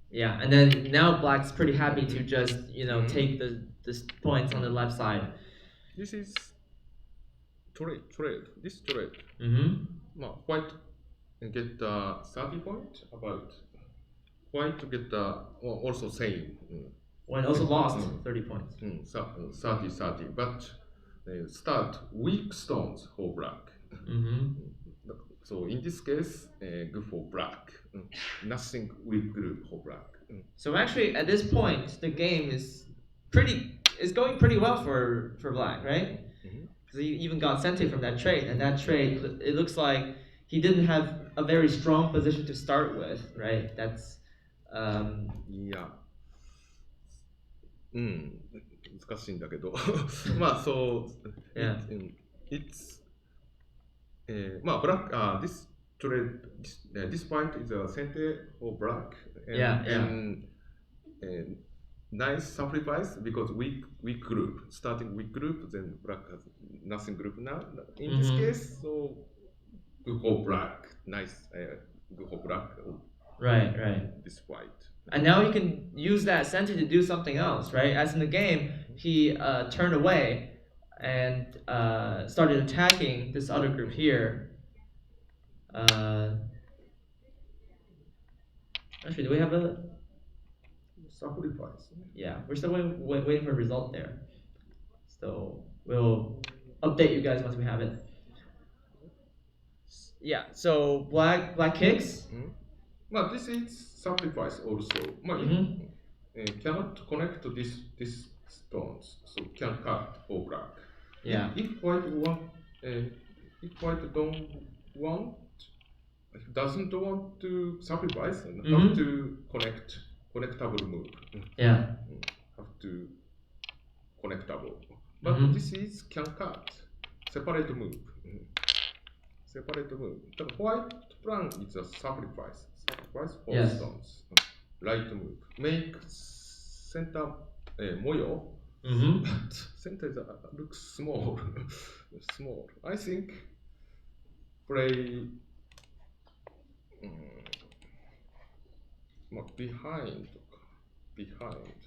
Yeah, and then now black's pretty happy to just take the points on the left side. This is trade. This trade. White get 30 points about. White to get also same. White also lost 30 points. 30, but start weak stones for black. So in this case, good for black. Nothing weak group for black. So actually, at this point, the game is going pretty well for black, right? Because he even got sente from that trade, and that trade, it looks like he didn't have a very strong position to start with, right? That's Yeah. 難しいんだけどそうit's black this trade this point is a center for black and nice sacrifice because weak group starting weak group then black has nothing group now in this case so good for black nice good for black right this white. And now he can use that center to do something else, right? As in the game, he turned away and started attacking this other group here. Actually, do we have a sacrifice? Yeah, we're still waiting for a result there. So we'll update you guys once we have it. Yeah, so black kicks. This is sacrifice also. Cannot connect to this stones, so can cut for black. Yeah. If white doesn't want to sacrifice, have to connectable move. Yeah. Have to connectable. But this is can cut separate move. separate move. The white pawn is a sacrifice. Sacrifice for Yes. stones. Right move. Make center moyo. But center looks small. Small. I think play behind. Behind.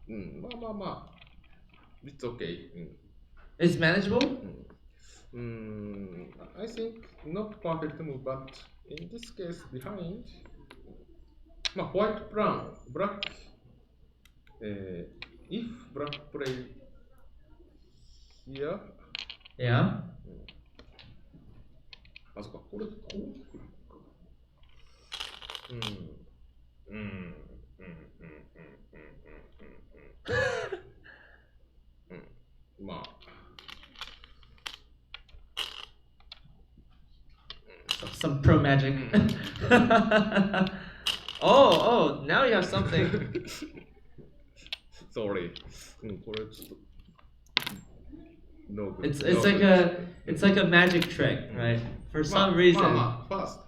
まあ It's okay. It's manageable? I think not perfect move, but in this case behind. White pawn, black. If black play here. Yeah. あ、そっか、これこう来るか。まあ。Some pro magic. oh, now you have something. Sorry. これちょっと。No good. It's like a magic trick, right? For some reason. First.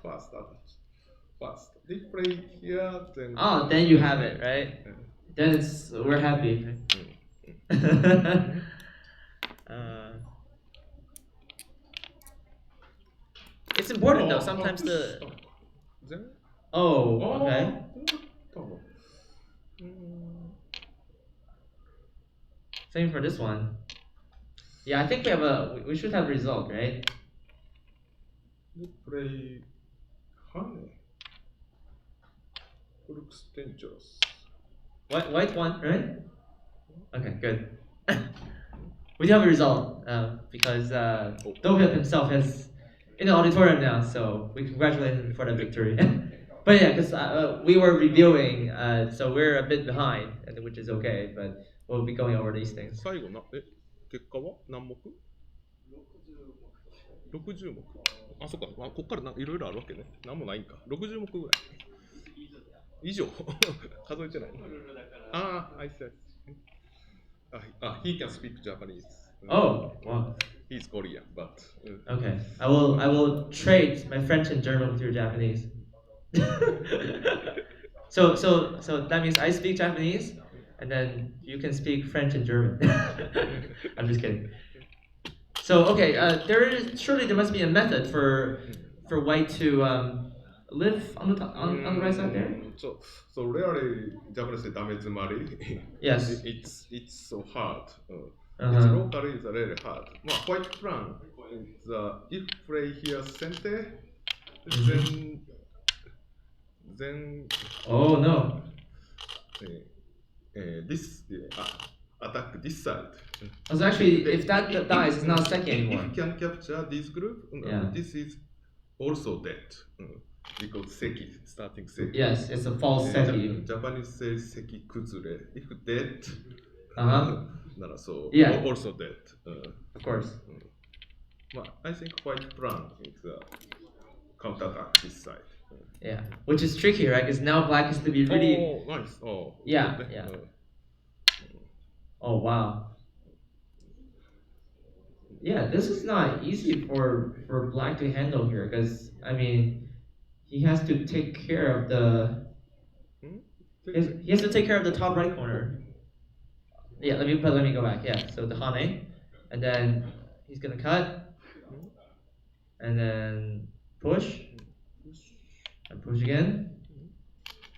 They play here, then. Oh, then you have it, right? Then we're happy. It's important though. Sometimes the. Oh, okay. Same for this one. Yeah, I think we should have a result, right? They play honey. Looks dangerous. White one, right? Okay, good. We do have a result because Dohip himself is in the auditorium now, so we congratulate him for the victory. But yeah, because we were reviewing, so we're a bit behind, which is okay, but we'll be going over these things. 最後結果は何目 ?60 目。あ、そっか。ここからいろいろあるわけね。何もないんか。60目ぐらい。以上数えてない。I said. He can speak Japanese. Oh, wow. He's Korean, but. Okay, I will trade my French and German with your Japanese. So that means I speak Japanese, and then you can speak French and German. I'm just kidding. So okay, surely there must be a method for white to live on the right side there. So rarely Japanese say damezumari. Yes. It's so hard. Uh-huh. It's locally it's really hard. White pawn is if play here center, then. Oh no. This attack this side. So actually, if that dies, it's not seki anymore. If you can capture this group, this is also dead. Because seki, starting seki. Yes, it's a false seki. Japanese says seki kuzure. If dead, so yeah. Also dead. Of course. I think white pawn is counterattack this side. Yeah, which is tricky, right? Because now black has to be really. Oh, nice. Oh. Yeah. Oh wow. Yeah, this is not easy for black to handle here, because I mean, he has to take care of the. He has to take care of the top right corner. Yeah, let me go back. Yeah, so the hane, and then he's gonna cut, and then push, and push again.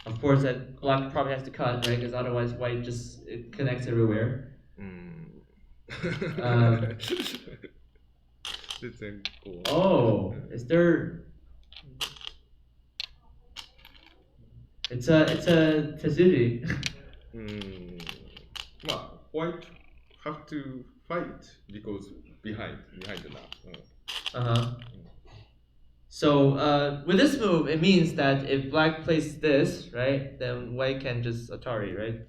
Of course, that black probably has to cut, right? Because otherwise, white it connects everywhere. Oh, is there? It's a Tetsuji. White have to fight because behind now. So with this move, it means that if black plays this, right, then white can just Atari, right?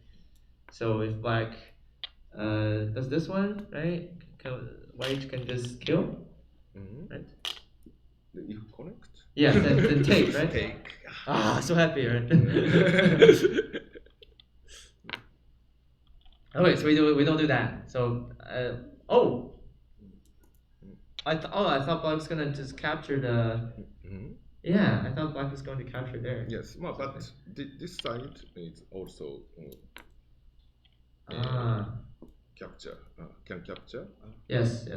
So if black does this one, right, white can just kill, right? If connect? Yeah, then take, right? Take. So happy, right? Oh wait, so we don't do that. So I thought black was gonna just capture the. Yeah, I thought black was going to capture there. Yes, but this side is also capture. Can capture. Yes.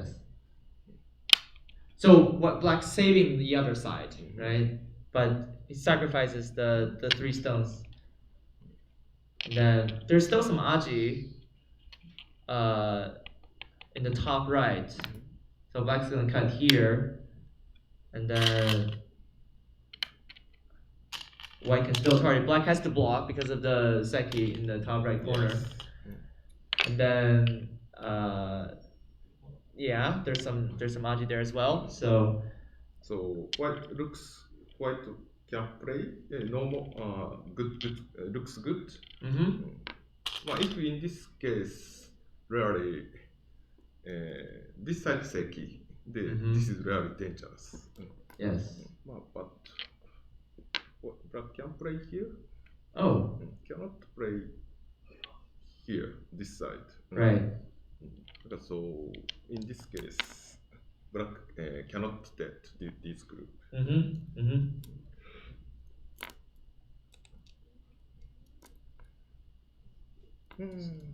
So what black saving the other side, right? But he sacrifices the 3 stones. And then there's still some aji in the top right. So black's gonna cut here, and then white can still target. Black has to block because of the seki in the top right corner. Yes. And then yeah, there's some aji there as well. So white looks white can play normal good looks good. Well, if in this case really this side seki, this is really dangerous. Yes. But black can play here. Oh. Cannot play here this side. Right. So in this case, black cannot get this group.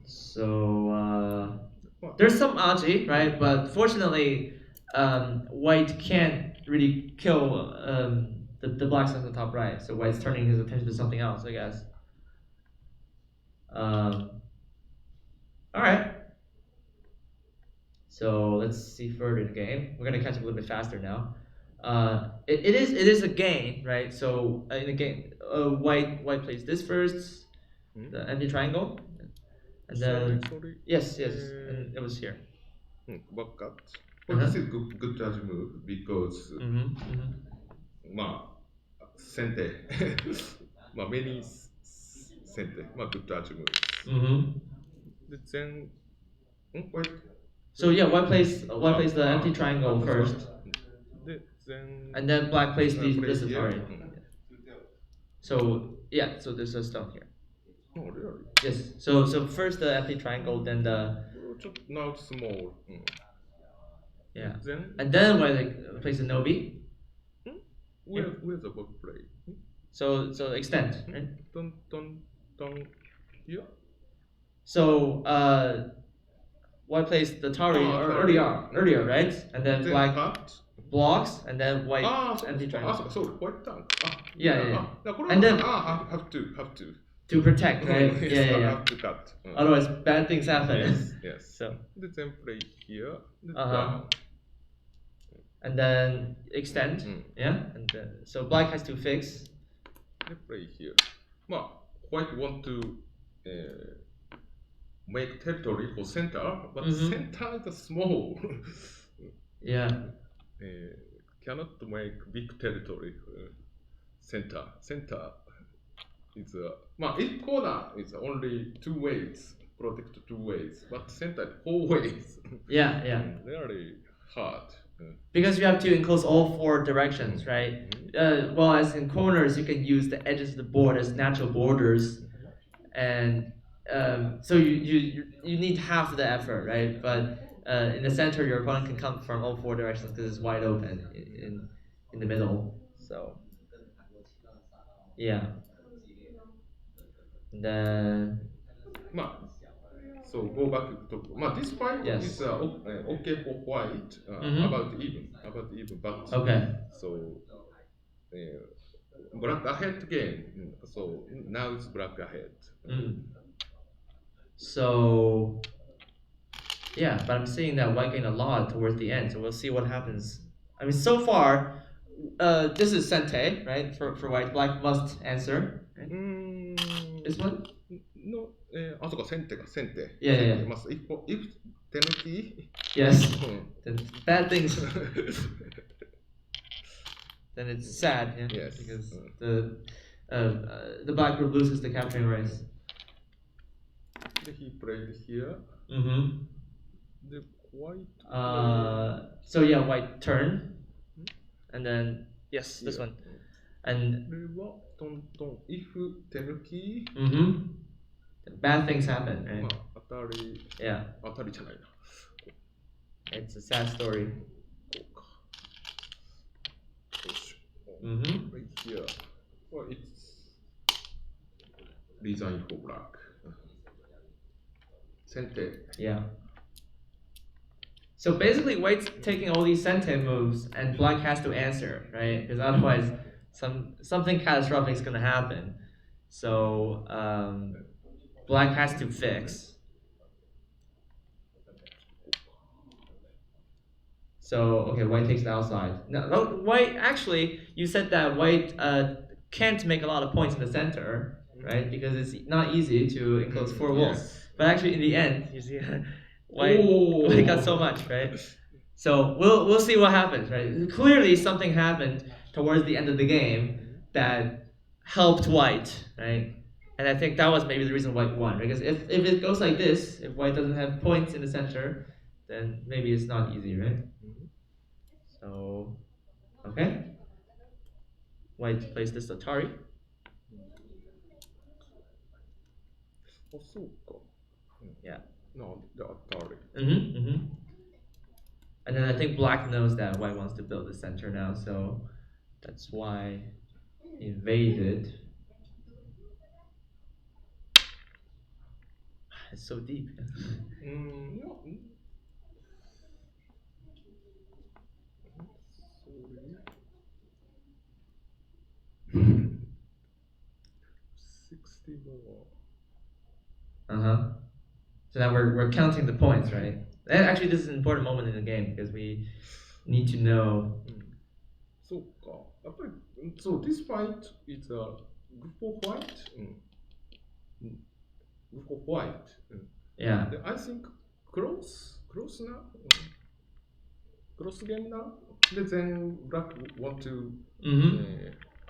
So there's some aji, right? But fortunately, white can't really kill the black on the top right. So white's turning his attention to something else, I guess. All right. So let's see further in the game. We're gonna catch up a little bit faster now. It is a game, right? So in the game, white plays this first, the empty triangle, and then sorry. Yes, and it was here. Back cut. But this is good judge move because sente, many sente, good judge moves. Then white. So yeah, white plays the empty triangle first, and then black plays this Atari. So yeah, so there's a stone here. Oh really? Yes. So first the empty triangle, then the. Now small. Yeah. And then white plays the nobi. Where's the back play? So extend, right? Don't here. So white plays the tari earlier, right? And then black blocks, and then white empty triangle. Sorry, white tank. Yeah. And then have to. To protect, right? Yes, yeah. Have to cut. Otherwise, bad things happen. Yes. So. Then play here. And then extend. Yeah. And then, so black has to fix. They play here. White want to make territory for center, but center is small. Yeah. Cannot make big territory. Center is if corner is only 2 ways, protect 2 ways, but center 4 ways. Yeah. Really hard. Because you have to enclose all 4 directions, right? Well, as in corners, you can use the edges of the board as natural borders, and so you need half the effort, right? But in the center, your opponent can come from all 4 directions because it's wide open in the middle. So yeah. And then. So go back to this fight is okay for white about even, but okay. So black ahead game. So now it's black ahead. So yeah, but I'm seeing that white gained a lot towards the end, so we'll see what happens. I mean, so far, this is sente, right? For white, black must answer. Right? This one? No, そうか、先手。Yeah. If penalty. Yes. Then bad things. Then it's sad, yeah. Yes. Because the black group loses the capturing race. He played here. The white. So yeah, white turn, and then yes, this one, and. If penalty. Bad things happen, right? Atari. Yeah. Atari じゃないな. It's a sad story. right here. Well, it's designed for black. Sente. Yeah. So basically, white's taking all these sente moves, and black has to answer, right? Because otherwise, something catastrophic is gonna happen. So black has to fix. So okay, white takes the outside. No, white actually, you said that white can't make a lot of points in the center, right? Because it's not easy to enclose four walls. Yes. But actually, in the end, you see, white got so much, right? So we'll see what happens, right? Clearly, something happened towards the end of the game that helped white, right? And I think that was maybe the reason white won, because if it goes like this, if white doesn't have points in the center, then maybe it's not easy, right? So, okay. White plays this Atari. Yeah. No, the Atari. And then I think black knows that white wants to build the center now, so that's why he invaded. It's so deep. No. Sorry. 60 more. So now we're counting the points, right? And actually, this is an important moment in the game because we need to know. So this fight is a group of white. Group of white. Yeah. I think close now. Close game now. Then black want to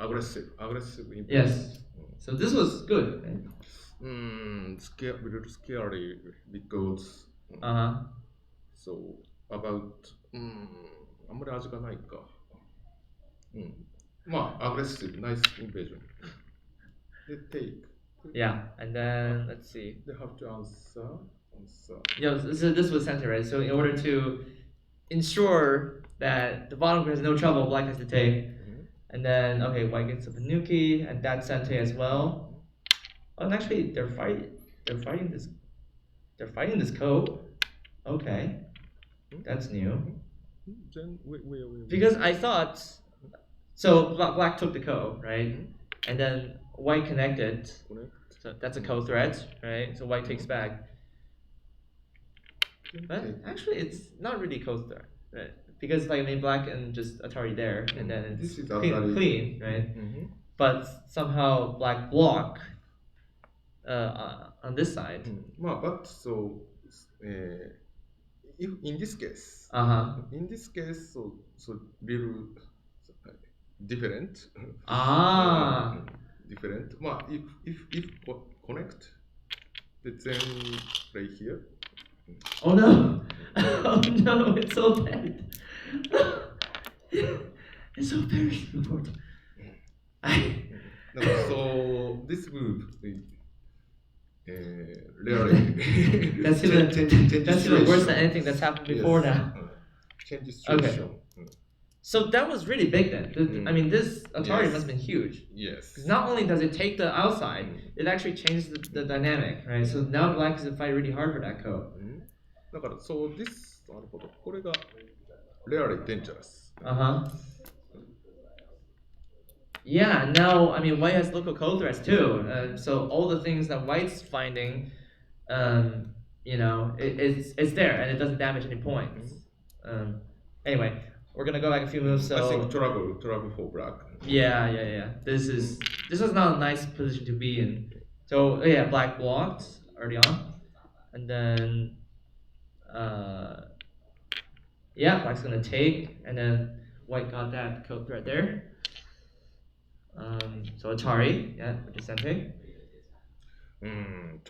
aggressive invasion. Yes. So this was good. Right? Little scary because so about あんまり味がないか。まあ aggressive nice invasion. They take. Yeah, and then let's see. They have to answer. Yeah, so this was center, right? So in order to ensure that the bottom has no trouble, black has to take. And then okay, white gets a Panuki, and that's center as well. Oh, and actually they're fighting this code. Okay. That's new. Then wait. Because I thought so black took the code, right? And then white connected. So that's a code threat, right? So white takes back. But actually it's not really code threat, right? Because like I mean black and just Atari there, and then it's clean, right? But somehow black block on this side. But so if in this case, so little different. Different. If connect, then right here. Oh no! Oh no! It's so bad. It's so very important. So this move. Rarely. That's even worse than anything that's happened before now. Change situation. Okay. So that was really big then. I mean, this Atari must have been huge. Yes. Because not only does it take the outside, it actually changes the dynamic, right? So now black has to fight really hard for that code. だから so this なるほどこれが rarely dangerous. Yeah, now, I mean, white has local code threats too. So all the things that white's finding, you know, it's there and it doesn't damage any points. Anyway, we're gonna go back a few moves. So I think trouble for black. Yeah. This was not a nice position to be in. So yeah, black blocked early on, and then yeah, black's gonna take, and then white got that code threat there. So Atari, yeah, with the sente.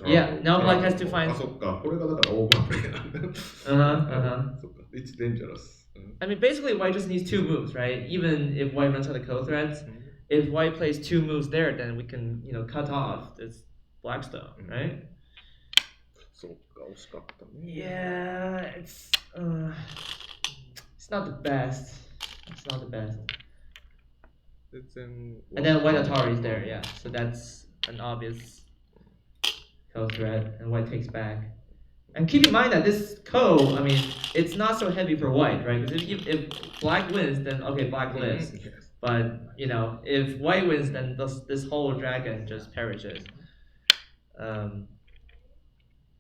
Yeah, now black has to find. そっか、これがだからオーバープレイなんだ。そっか、it's dangerous. I mean, basically, white just needs two moves, right? Even if white runs out of code threats, if white plays two moves there, then we can, you know, cut off this black stuff, right? そっか、惜しかったね。Yeah, it's not the best. It's not the best. And then white Atari is there, yeah. So that's an obvious co-threat, and white takes back. And keep in mind that this ko, I mean, it's not so heavy for white, right? Because if black wins, then okay, black lives. Yes. But you know, if white wins, then this whole dragon just perishes.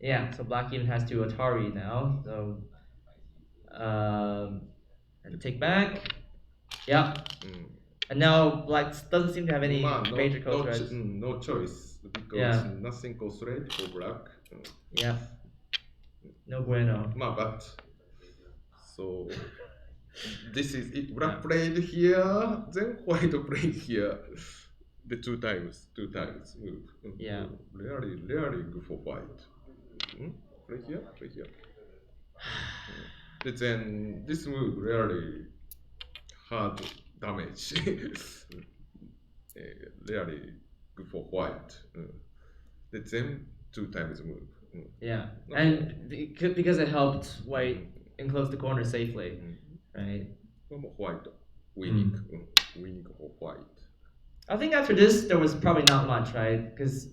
Yeah, so black even has to Atari now. So and take back. Yeah. And now black doesn't seem to have any major co-threats. No choice because Yeah. nothing goes straight for black. Yeah. No bueno. But so this is it. Black played here, then white played here. The two times move. Yeah. Really good for white. Play here. But then this move really hard damage. Really good for white. But then two times move. Yeah, and because it helped white enclose the corner safely, right? White winning for white. I think after this there was probably not much, right? Because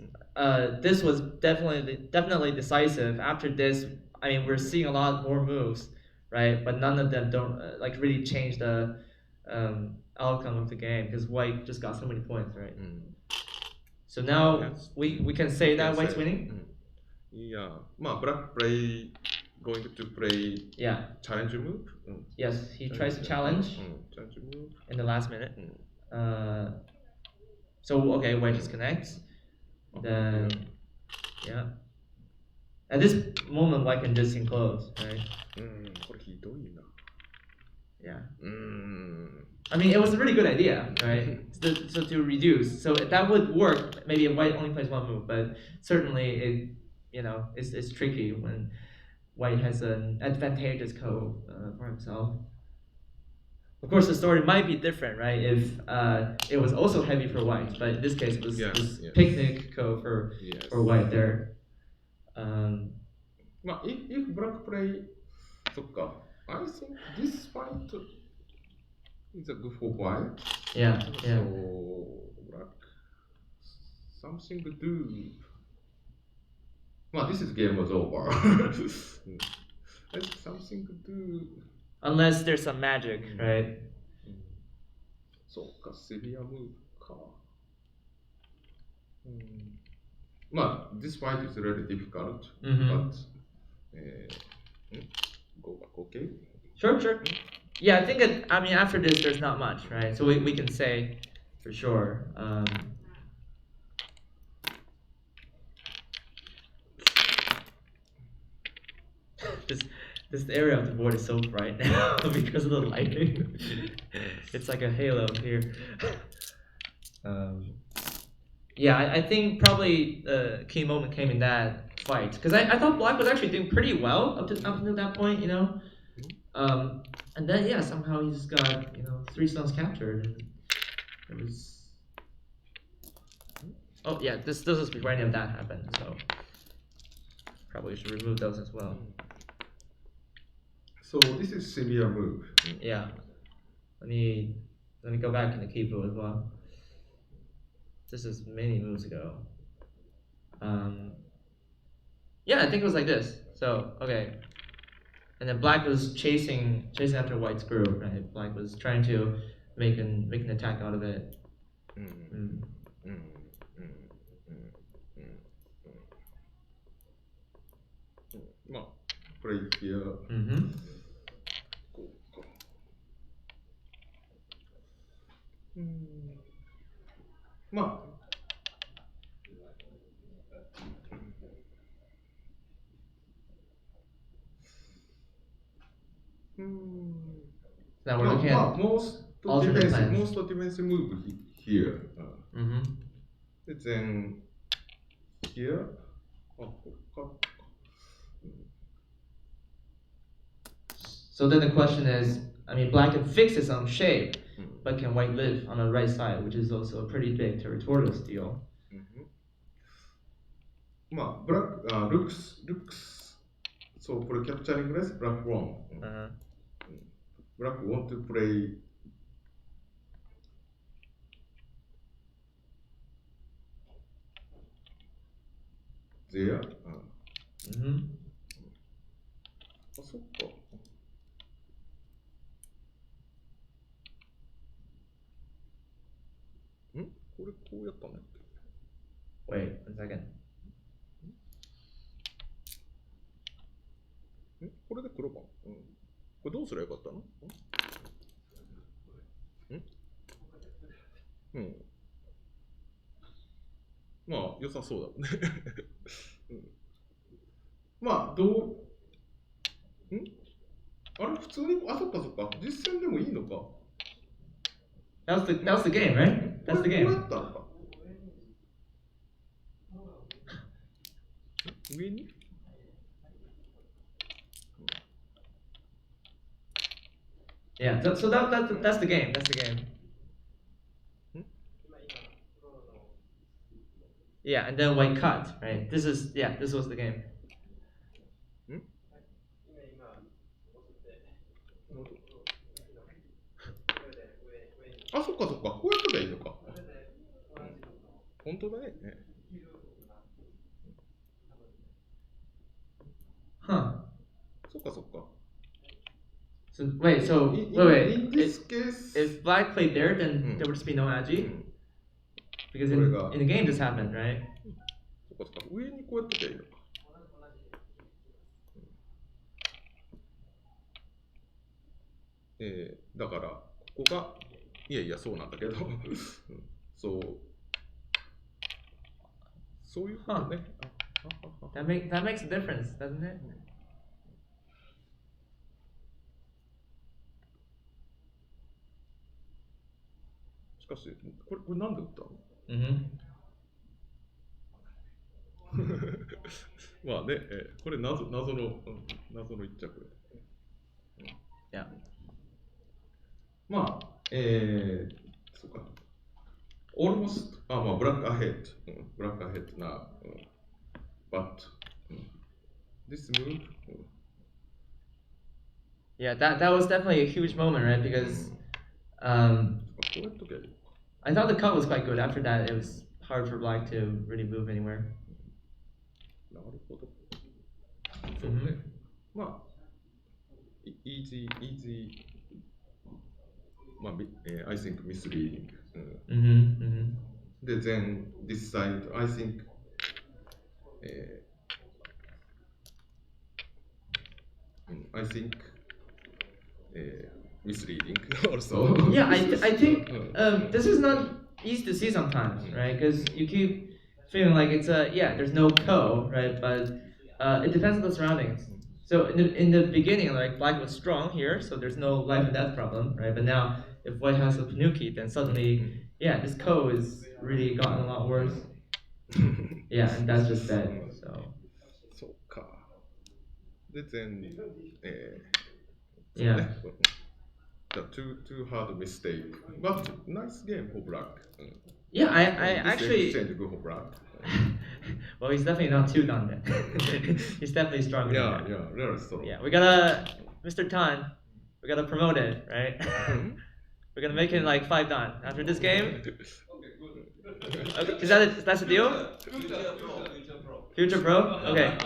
this was definitely decisive. After this, I mean, we're seeing a lot more moves, right? But none of them don't like really change the outcome of the game because white just got so many points, right? So now we can say that white's winning. Yeah, black going to play challenge move. Yes, he tries to challenge move in the last minute. So okay, white just connects. Then at this moment white can just enclose, right? Yeah. I mean, it was a really good idea, right? So to reduce, so that would work. Maybe if white only plays one move, but certainly it's tricky when white has an advantageous code for himself. Of course, the story might be different, right? If it was also heavy for white, but in this case, it was this picnic code for white there. If black play soccer, I think this fight is a good for white. Yeah. So black something to do. This game was over. Something to do. Unless there's some magic, right? So severe move. This fight is really difficult, but go back, okay? Sure. Yeah, I think after this, there's not much, right? So we can say for sure. This area of the board is so bright now because of the lighting. It's like a halo here. I think probably the key moment came in that fight because I thought black was actually doing pretty well up until that point, and then somehow he just got 3 stones captured. And it was this was before any of that happened, so probably should remove those as well. So this is severe move. Yeah. Let me go back in the keyboard as well. This is many moves ago. I think it was like this. So okay. And then black was chasing after white's group, right? Black was trying to make an attack out of it. Right here. Now we're looking at most defensive move here. Then here. So then the question is, black can fix its own shape, but can white live on the right side, which is also a pretty big territorial steal. Black looks so for capturing less, black won. Black want to play there. Mm-hmm. あ、そっか。これこうやったんだっけ Wait, 1 second. これで黒番。これどうすればよかったのまあ、良さそうだもんね。まあ、あれ、普通に、あ、そっかそっか。実戦でもいいのか。That was the game, right? That's the こうや game. ったのか。上に Yeah, so that's the game. That's the game. Yeah, and then white cut, right? This was the game. あ、そっかそっか。こうやったらいいのか。本当だね。Huh. そっかそっか。 So wait. In this case, if black played there, then there would just be no agi. Because in the game this happened, right? そっかそっか。上にこうやってたらいいのか。だから、ここが、いやいや、そうなんだけど、そういうことね。That makes a difference, doesn't it? しかし、これなんで打ったのまあね、これ謎の一着。Yeah. まあ、そうか。almost, まあ、ブラックアヘッドな、but, this move, Yeah, that was definitely a huge moment, right? Because I thought the cut was quite good. After that, it was hard for black to really move anywhere. なるほど。そうね。まあ、easy, まあ、I think misleading. Then this side, I think, misleading also. Yeah, I think this is not easy to see sometimes, right? Because you keep feeling like it's there's no ko, right? But it depends on the surroundings. So in the beginning, like black was strong here, so there's no life and death problem, right? But now if white has a panuki, then suddenly, this ko is really gotten a lot worse. Yeah, and that's just dead. So. そうか。で、then, Yeah. The too hard mistake, but nice game for black. Yeah, I actually. Go for black. Well, he's definitely not too done then. He's definitely stronger. Yeah, very strong. Yeah, we gotta, Mr. Tan, we gotta promote it, right? We're gonna make it like 5 dan after this game. Okay, is that's the deal? Future pro. Okay.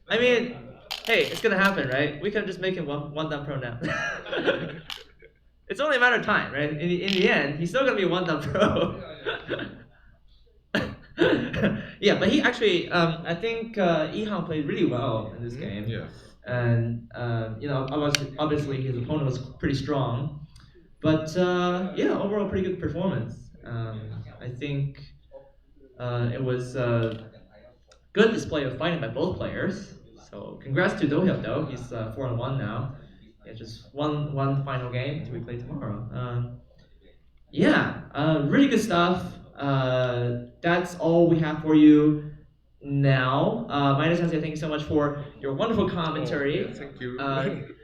I mean, hey, it's gonna happen, right? We can just make him one dan pro now. It's only a matter of time, right? In the end, he's still gonna be 1 dan pro. Yeah, but he actually, I think Ihan played really well in this game. Yes. And obviously his opponent was pretty strong, but overall pretty good performance. I think it was a good display of fighting by both players. So congrats to Do-Hyuk though. He's 4-1 now. Yeah, just one final game to be played tomorrow. Really good stuff. That's all we have for you now. Maeda Sensei, thank you so much for your wonderful commentary. Thank you.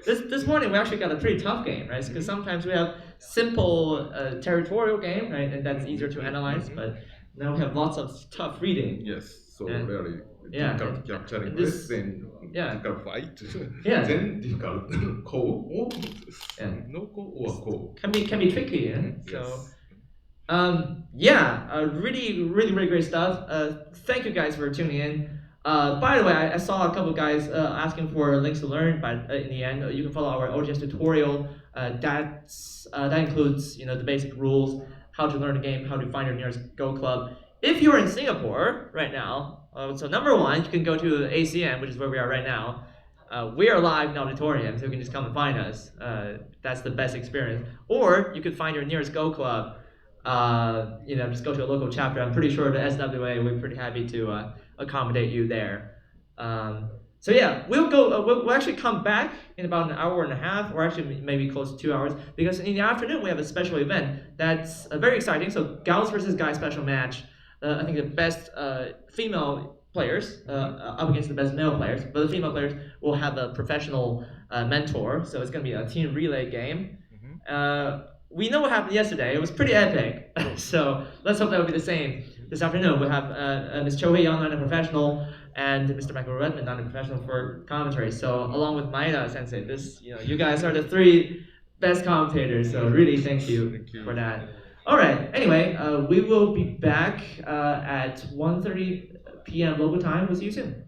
This morning we actually got a pretty tough game, right? Because sometimes we have simple territorial game, right, and that's easier to analyze. But now we have lots of tough reading. Yes, so And- really yeah, difficult capturing and this- this, then difficult fight, Yeah. then difficult call, or Yeah. no call or call. Can be tricky, yeah? So Yes. Really great stuff. Thank you guys for tuning in. By the way, I saw a couple of guys asking for links to learn, but in the end, you can follow our OGS tutorial. That includes the basic rules, how to learn the game, how to find your nearest Go club. If you're in Singapore right now, so number one, you can go to ACM, which is where we are right now. We are live in auditorium, so you can just come and find us. That's the best experience. Or you could find your nearest Go club. Just go to a local chapter. I'm pretty sure the SWA, we're pretty happy to accommodate you there. So yeah, we'll go. We'll actually come back in about an hour and a half, or actually maybe close to 2 hours, because in the afternoon we have a special event that's very exciting. So gals versus guys special match. I think the best female players up against the best male players, but the female players will have a professional mentor. So it's going to be a team relay game. We know what happened yesterday. It was pretty epic. So let's hope that will be the same this afternoon. We'll have Ms. Cho Hei-young, non-professional, and Mr. Michael Redmond, non-professional, for commentary. So along with Maeda Sensei, you guys are the three best commentators. So really thank you for that. All right. Anyway, we will be back at 1:30 p.m. local time. We'll see you soon.